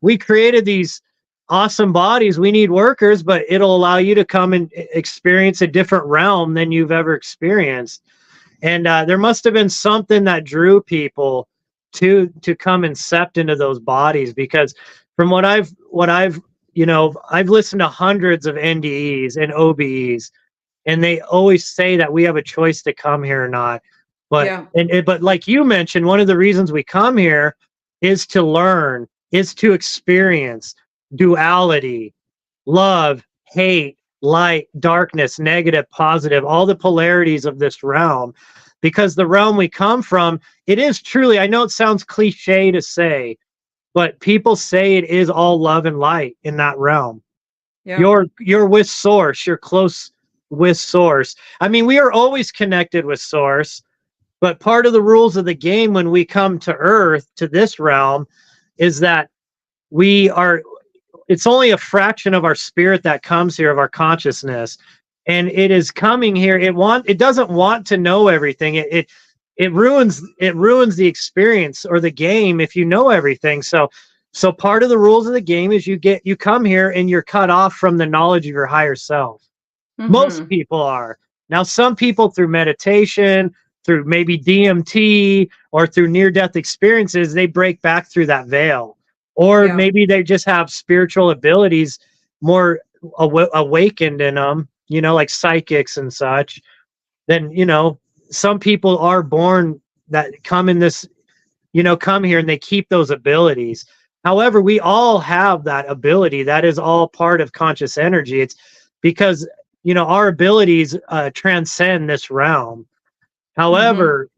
We created these awesome bodies. We need workers, but it'll allow you to come and experience a different realm than you've ever experienced. And there must have been something that drew people to come and sept into those bodies, because from what I've listened to hundreds of NDEs and OBEs, and they always say that we have a choice to come here or not. But but like you mentioned, one of the reasons we come here is to learn, is to experience duality, love, hate, light, darkness, negative, positive, all the polarities of this realm. Because the realm we come from, it is truly, I know it sounds cliche to say, but people say it is all love and light in that realm. You're with source, you're close with source. I mean, we are always connected with source, but part of the rules of the game when we come to Earth, to this realm, is that it's only a fraction of our spirit that comes here, of our consciousness. And it is coming here. It doesn't want to know everything. It ruins the experience or the game if you know everything. So part of the rules of the game is you come here and you're cut off from the knowledge of your higher self. Most people are. Now, some people through meditation, through maybe DMT, or through near-death experiences, they break back through that veil. Or maybe they just have spiritual abilities more awakened in them, like psychics and such. Then, some people are born that come in this, come here and they keep those abilities. However, we all have that ability. That is all part of conscious energy. It's because, our abilities transcend this realm. However,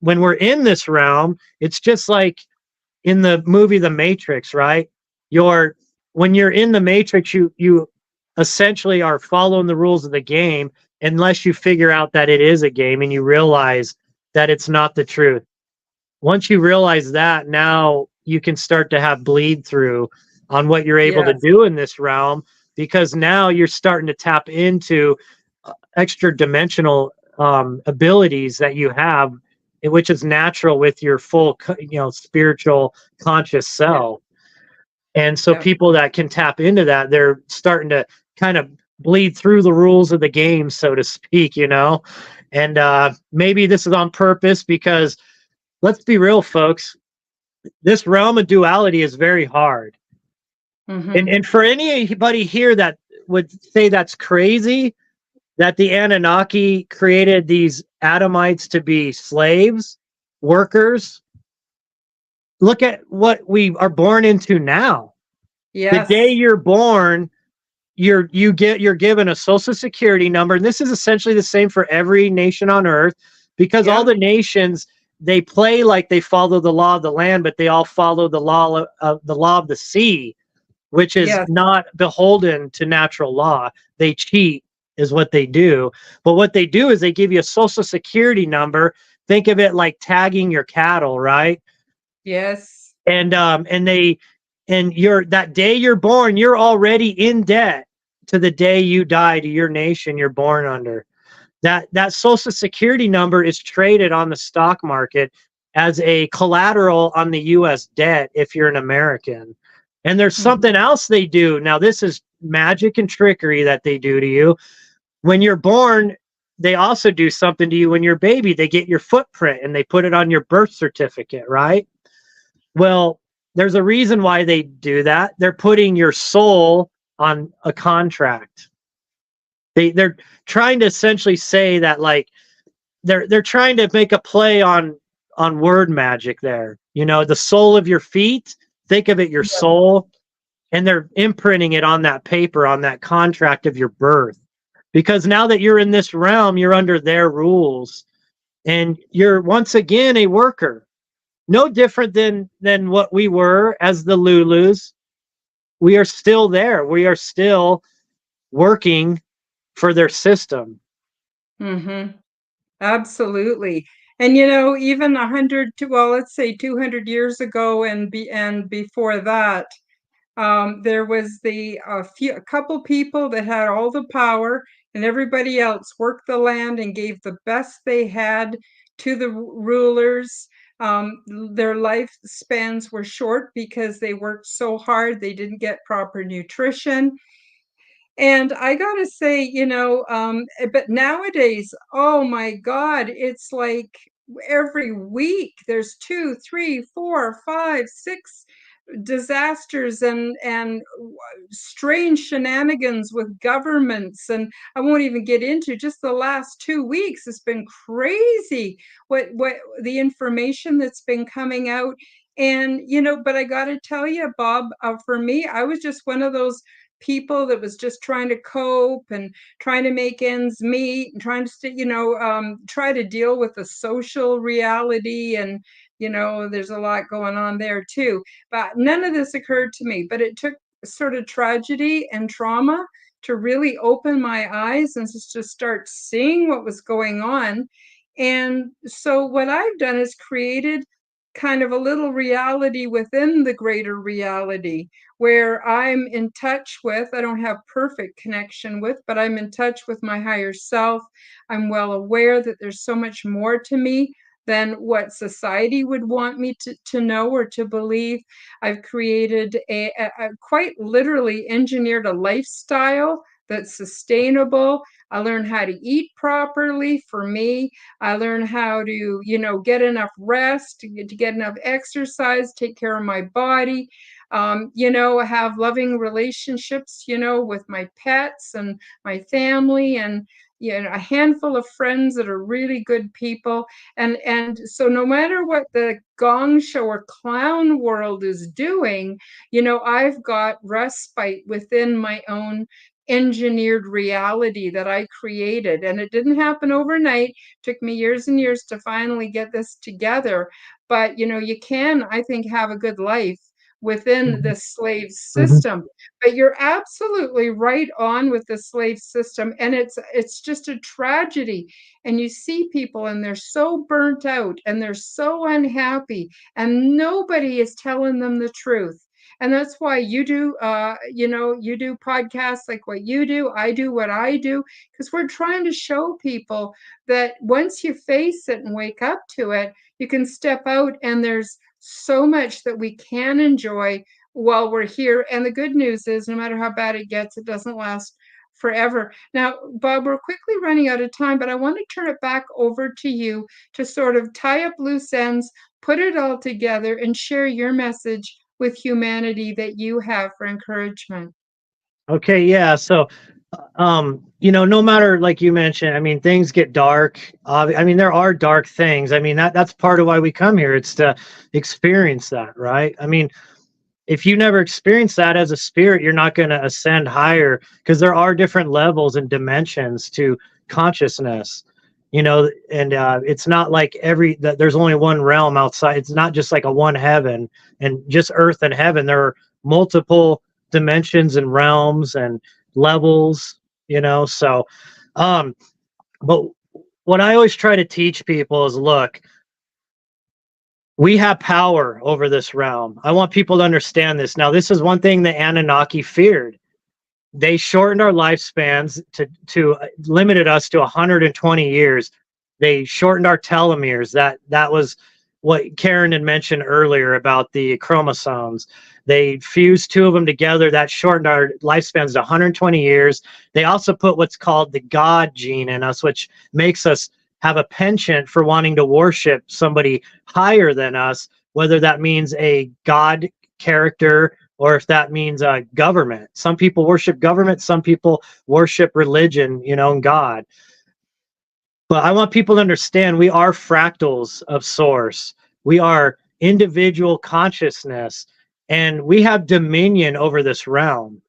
when we're in this realm, it's just like in the movie The Matrix, right? When you're in the Matrix, you essentially are following the rules of the game, unless you figure out that it is a game and you realize that it's not the truth. Once you realize that, now you can start to have bleed through on what you're able to do in this realm, because now you're starting to tap into extra dimensional abilities that you have, which is natural with your full, spiritual conscious self. And so people that can tap into that, they're starting to kind of bleed through the rules of the game, so to speak, and maybe this is on purpose, because let's be real, folks, this realm of duality is very hard. And for anybody here that would say that's crazy, that the Anunnaki created these Adamites to be slaves, workers, look at what we are born into now. The day you're born, you're given a social security number, and this is essentially the same for every nation on Earth, because all the nations, they play like they follow the law of the land, but they all follow the law of the sea, which is not beholden to natural law. They cheat is what they do. But what they do is they give you a social security number. Think of it like tagging your cattle, right? Yes. And that day you're born, you're already in debt to the day you die to your nation you're born under. That social security number is traded on the stock market as a collateral on the US debt if you're an American. And there's something else they do. Now, this is magic and trickery that they do to you. When you're born, they also do something to you when you're a baby. They get your footprint and they put it on your birth certificate, right? Well, there's a reason why they do that. They're putting your soul on a contract. They're trying to essentially say that, like, they're trying to make a play on word magic there. You know, the sole of your feet, think of it, your soul, and they're imprinting it on that paper, on that contract of your birth. Because now that you're in this realm, you're under their rules, and you're once again a worker. No different than what we were as the Lulus. We are still there. We are still working for their system. Mm-hmm. Absolutely. And you know, even 100 to, well, let's say 200 years ago and before that, there was a couple people that had all the power, and everybody else worked the land and gave the best they had to the rulers. Their lifespans were short because they worked so hard, they didn't get proper nutrition. And I gotta say, you know, but nowadays, oh my God, it's like every week there's 2, 3, 4, 5, 6 disasters and strange shenanigans with governments. And I won't even get into just the last 2 weeks. It's been crazy what the information that's been coming out. And you know, but I got to tell you, Bob, for me, I was just one of those people that was just trying to cope and trying to make ends meet and trying to you know, try to deal with the social reality. And you know, there's a lot going on there too. But none of this occurred to me. But it took sort of tragedy and trauma to really open my eyes and just to start seeing what was going on. And so what I've done is created kind of a little reality within the greater reality where I'm in touch with, I don't have perfect connection with, but I'm in touch with my higher self. I'm well aware that there's so much more to me than what society would want me to know or to believe. I've created a quite literally engineered a lifestyle that's sustainable. I learned how to eat properly for me. I learned how to, you know, get enough rest, to get enough exercise, take care of my body, you know, have loving relationships, you know, with my pets and my family, and you know, a handful of friends that are really good people. And so no matter what the gong show or clown world is doing, you know, I've got respite within my own engineered reality that I created. And it didn't happen overnight. It took me years and years to finally get this together. But you know, you can, I think, have a good life within the slave system. But you're absolutely right on with the slave system, and it's just a tragedy. And you see people and they're so burnt out and they're so unhappy, and nobody is telling them the truth. And that's why you do, you know, you do podcasts like what you do. I do what I do, because we're trying to show people that once you face it and wake up to it, you can step out, and there's so much that we can enjoy while we're here. And the good news is, no matter how bad it gets, it doesn't last forever. Now, Bob, we're quickly running out of time, but I want to turn it back over to you to sort of tie up loose ends, put it all together, and share your message with humanity that you have for encouragement. Okay, yeah. So, you know, no matter, like you mentioned, I mean, things get dark. I mean, there are dark things. I mean, that's part of why we come here. It's to experience that, right? I mean, if you never experience that as a spirit, you're not going to ascend higher, because there are different levels and dimensions to consciousness, you know. And it's not like there's only one realm outside. It's not just like a one heaven and just earth and heaven. There are multiple dimensions and realms and levels, you know. So but what I always try to teach people is, look, we have power over this realm. I want people to understand this. Now, this is one thing the Anunnaki feared. They shortened our lifespans to limited us to 120 years. They shortened our telomeres. That was what Karen had mentioned earlier about the chromosomes. They fused two of them together. That shortened our lifespans to 120 years. They also put what's called the God gene in us, which makes us have a penchant for wanting to worship somebody higher than us, whether that means a God character or if that means government. Some people worship government, some people worship religion, and God. But I want people to understand we are fractals of source. We are individual consciousness, and we have dominion over this realm.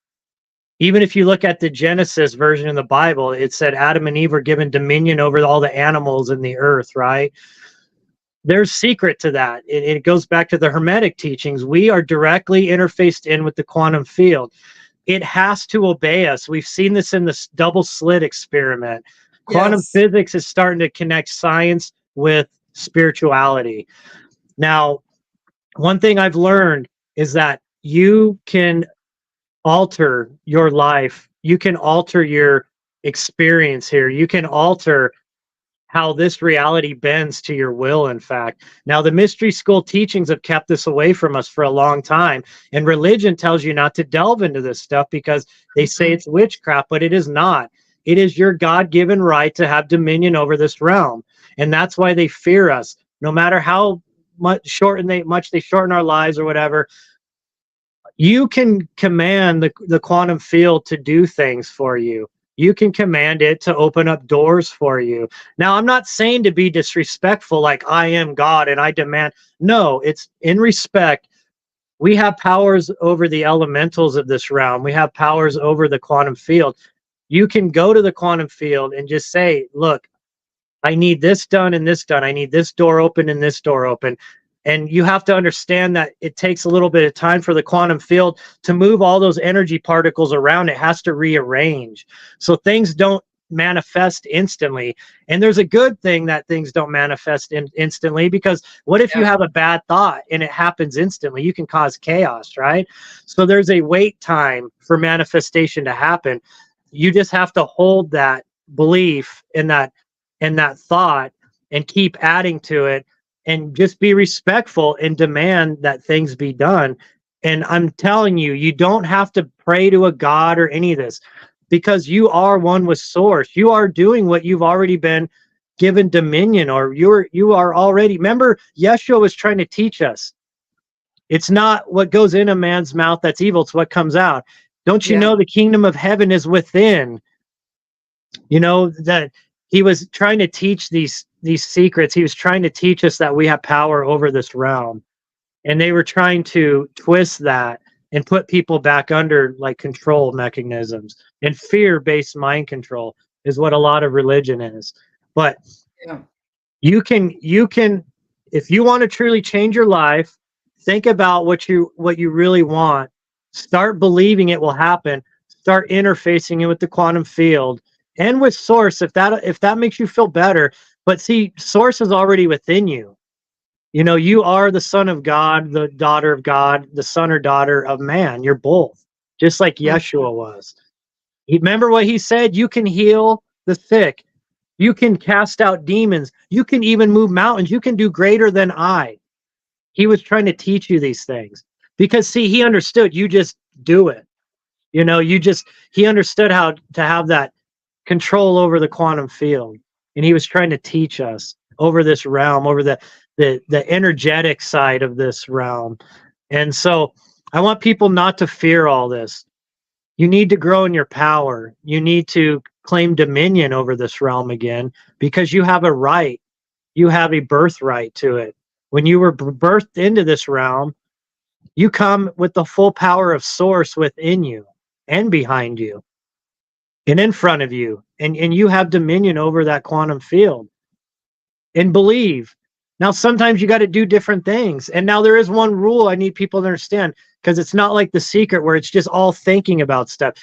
Even if you look at the Genesis version of the Bible, it said Adam and Eve were given dominion over all the animals in the earth, right? There's secret to that. It goes back to the Hermetic teachings. We are directly interfaced in with the quantum field. It has to obey us. We've seen this in this double slit experiment. Quantum Yes. physics is starting to connect science with spirituality. Now, one thing I've learned is that you can alter your life. You can alter your experience here. You can alter how this reality bends to your will, in fact. Now, the mystery school teachings have kept this away from us for a long time, and religion tells you not to delve into this stuff because they say it's witchcraft, but it is not. It is your God-given right to have dominion over this realm, and that's why they fear us. No matter how much they shorten our lives or whatever, you can command the quantum field to do things for you. You can command it to open up doors for you. Now, I'm not saying to be disrespectful, like I am God and I demand. No, it's in respect. We have powers over the elementals of this realm. We have powers over the quantum field. You can go to the quantum field and just say, look, I need this done and this done. I need this door open and this door open. And you have to understand that it takes a little bit of time for the quantum field to move all those energy particles around. It has to rearrange. So things don't manifest instantly. And there's a good thing that things don't manifest instantly, because what if you have a bad thought and it happens instantly? You can cause chaos, right? So there's a wait time for manifestation to happen. You just have to hold that belief in that thought and keep adding to it, and just be respectful and demand that things be done. And I'm telling you, you don't have to pray to a God or any of this, because you are one with source. You are doing what you've already been given dominion, or you are already. Remember, Yeshua was trying to teach us. It's not what goes in a man's mouth that's evil, it's what comes out. Don't you know the kingdom of heaven is within? You know that he was trying to teach these secrets. He was trying to teach us that we have power over this realm, and they were trying to twist that and put people back under like control mechanisms, and fear-based mind control is what a lot of religion is. But you can if you want to truly change your life, think about what you really want. Start believing it will happen. Start interfacing it with the quantum field and with source, if that makes you feel better. But see, source is already within you. You know, you are the son of God, the daughter of God, the son or daughter of man. You're both, just like Yeshua was. Remember what he said? You can heal the sick. You can cast out demons. You can even move mountains. You can do greater than I. He was trying to teach you these things because, see, he understood. You just do it. You know, he understood how to have that control over the quantum field, and he was trying to teach us over this realm, over the energetic side of this realm. And so I want people not to fear all this. You need to grow in your power. You need to claim dominion over this realm again, because you have a right. You have a birthright to it. When you were birthed into this realm, you come with the full power of source within you and behind you and in front of you, and you have dominion over that quantum field. And believe. Now, sometimes you got to do different things. And now there is one rule I need people to understand, because it's not like The Secret where it's just all thinking about stuff.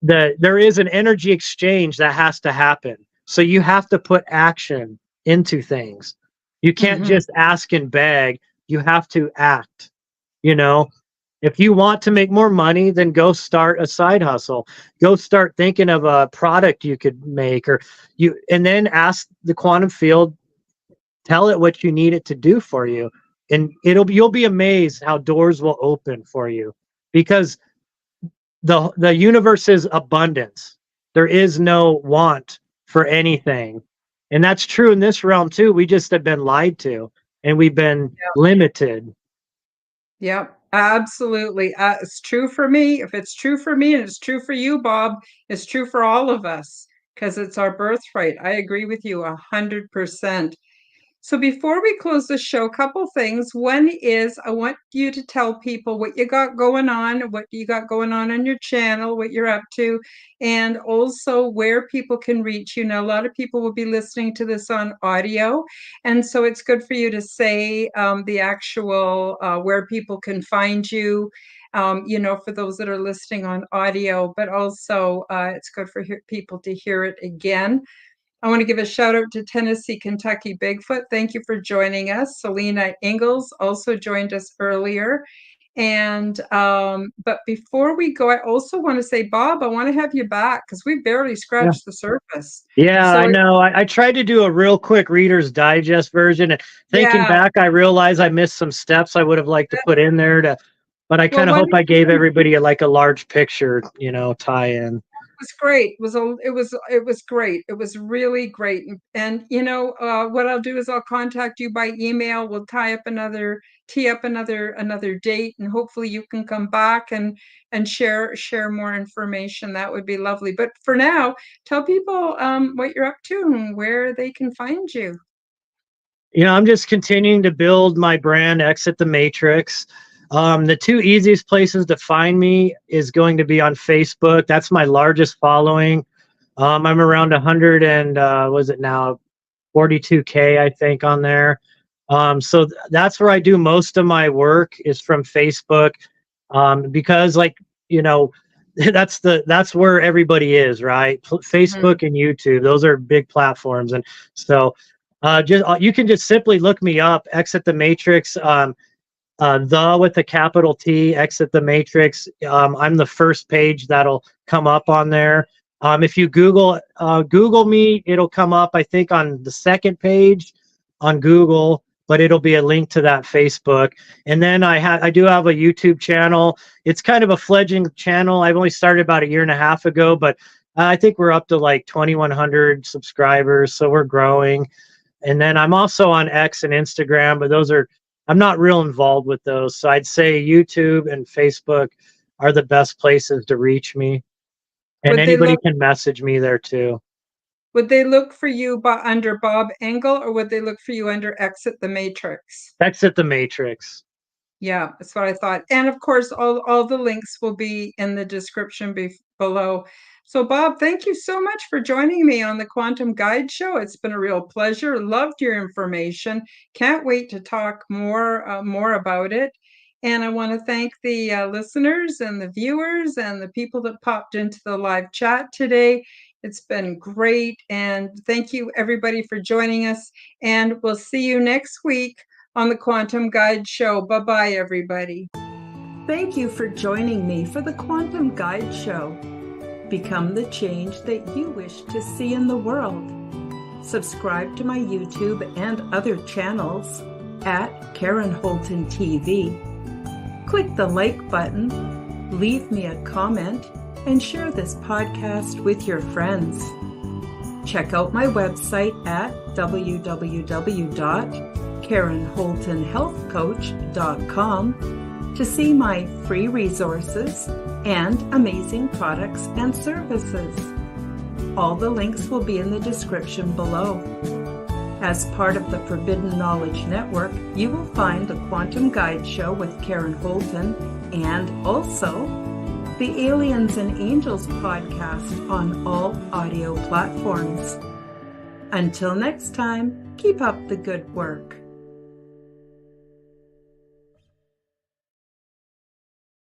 There is an energy exchange that has to happen. So you have to put action into things. You can't just ask and beg. You have to act. You know, if you want to make more money, then go start a side hustle. Go start thinking of a product you could make, and then ask the quantum field tell it what you need it to do for you, and you'll be amazed how doors will open for you, because the universe is abundance. There is no want for anything. And that's true in this realm too. We just have been lied to, and we've been limited. Yep, absolutely. It's true for me. If it's true for me and it's true for you, Bob, it's true for all of us because it's our birthright. I agree with you 100%. So before we close the show, a couple things. One is I want you to tell people what you got going on, what you got going on your channel, what you're up to, and also where people can reach you. Now, a lot of people will be listening to this on audio, and so it's good for you to say the actual where people can find you, for those that are listening on audio, but also it's good for people to hear it again. I want to give a shout out to Tennessee, Kentucky Bigfoot. Thank you for joining us. Selena Engels also joined us earlier. And but before we go, I also want to say, Bob, I want to have you back because we barely scratched the surface. Yeah, So I know. I tried to do a real quick Reader's Digest version, and thinking back, I realized I missed some steps I would have liked to put in there but I kind of hope I gave everybody a large picture, tie in. It was great. It was great. It was really great. And what I'll do is I'll contact you by email. We'll tee up another date, and hopefully you can come back and share more information. That would be lovely. But for now, tell people what you're up to and where they can find you. I'm just continuing to build my brand, Exit the Matrix. The two easiest places to find me is going to be on Facebook. That's my largest following. I'm around 100 and was it now 42K, I think, on there. So that's where I do most of my work, is from Facebook, because that's where everybody is, right? Facebook and YouTube, those are big platforms. And so you can just simply look me up, Exit the Matrix. With the capital T, Exit the Matrix. I'm the first page that'll come up on there. If you Google me, it'll come up, I think, on the second page on Google, but it'll be a link to that Facebook. And then I do have a YouTube channel. It's kind of a fledgling channel. I've only started about 1.5 years ago, but I think we're up to 2,100 subscribers, so we're growing. And then I'm also on X and Instagram, but I'm not real involved with those. So I'd say YouTube and Facebook are the best places to reach me. And anybody can message me there too. Would they look for you under Bob Engel, or would they look for you under Exit the Matrix? Exit the Matrix. Yeah, that's what I thought. And of course, all the links will be in the description below. So Bob, thank you so much for joining me on the Quantum Guide Show. It's been a real pleasure. Loved your information. Can't wait to talk more about it. And I want to thank the listeners and the viewers and the people that popped into the live chat today. It's been great. And thank you, everybody, for joining us. And we'll see you next week on the Quantum Guide Show. Bye-bye, everybody. Thank you for joining me for the Quantum Guide Show. Become the change that you wish to see in the world. Subscribe to my YouTube and other channels at Karen Holton TV. Click the like button, leave me a comment, and share this podcast with your friends. Check out my website at www.KarenHoltonHealthCoach.com to see my free resources and amazing products and services. All the links will be in the description below. As part of the Forbidden Knowledge Network, you will find the Quantum Guide Show with Karen Holton and also the Aliens and Angels podcast on all audio platforms. Until next time, keep up the good work.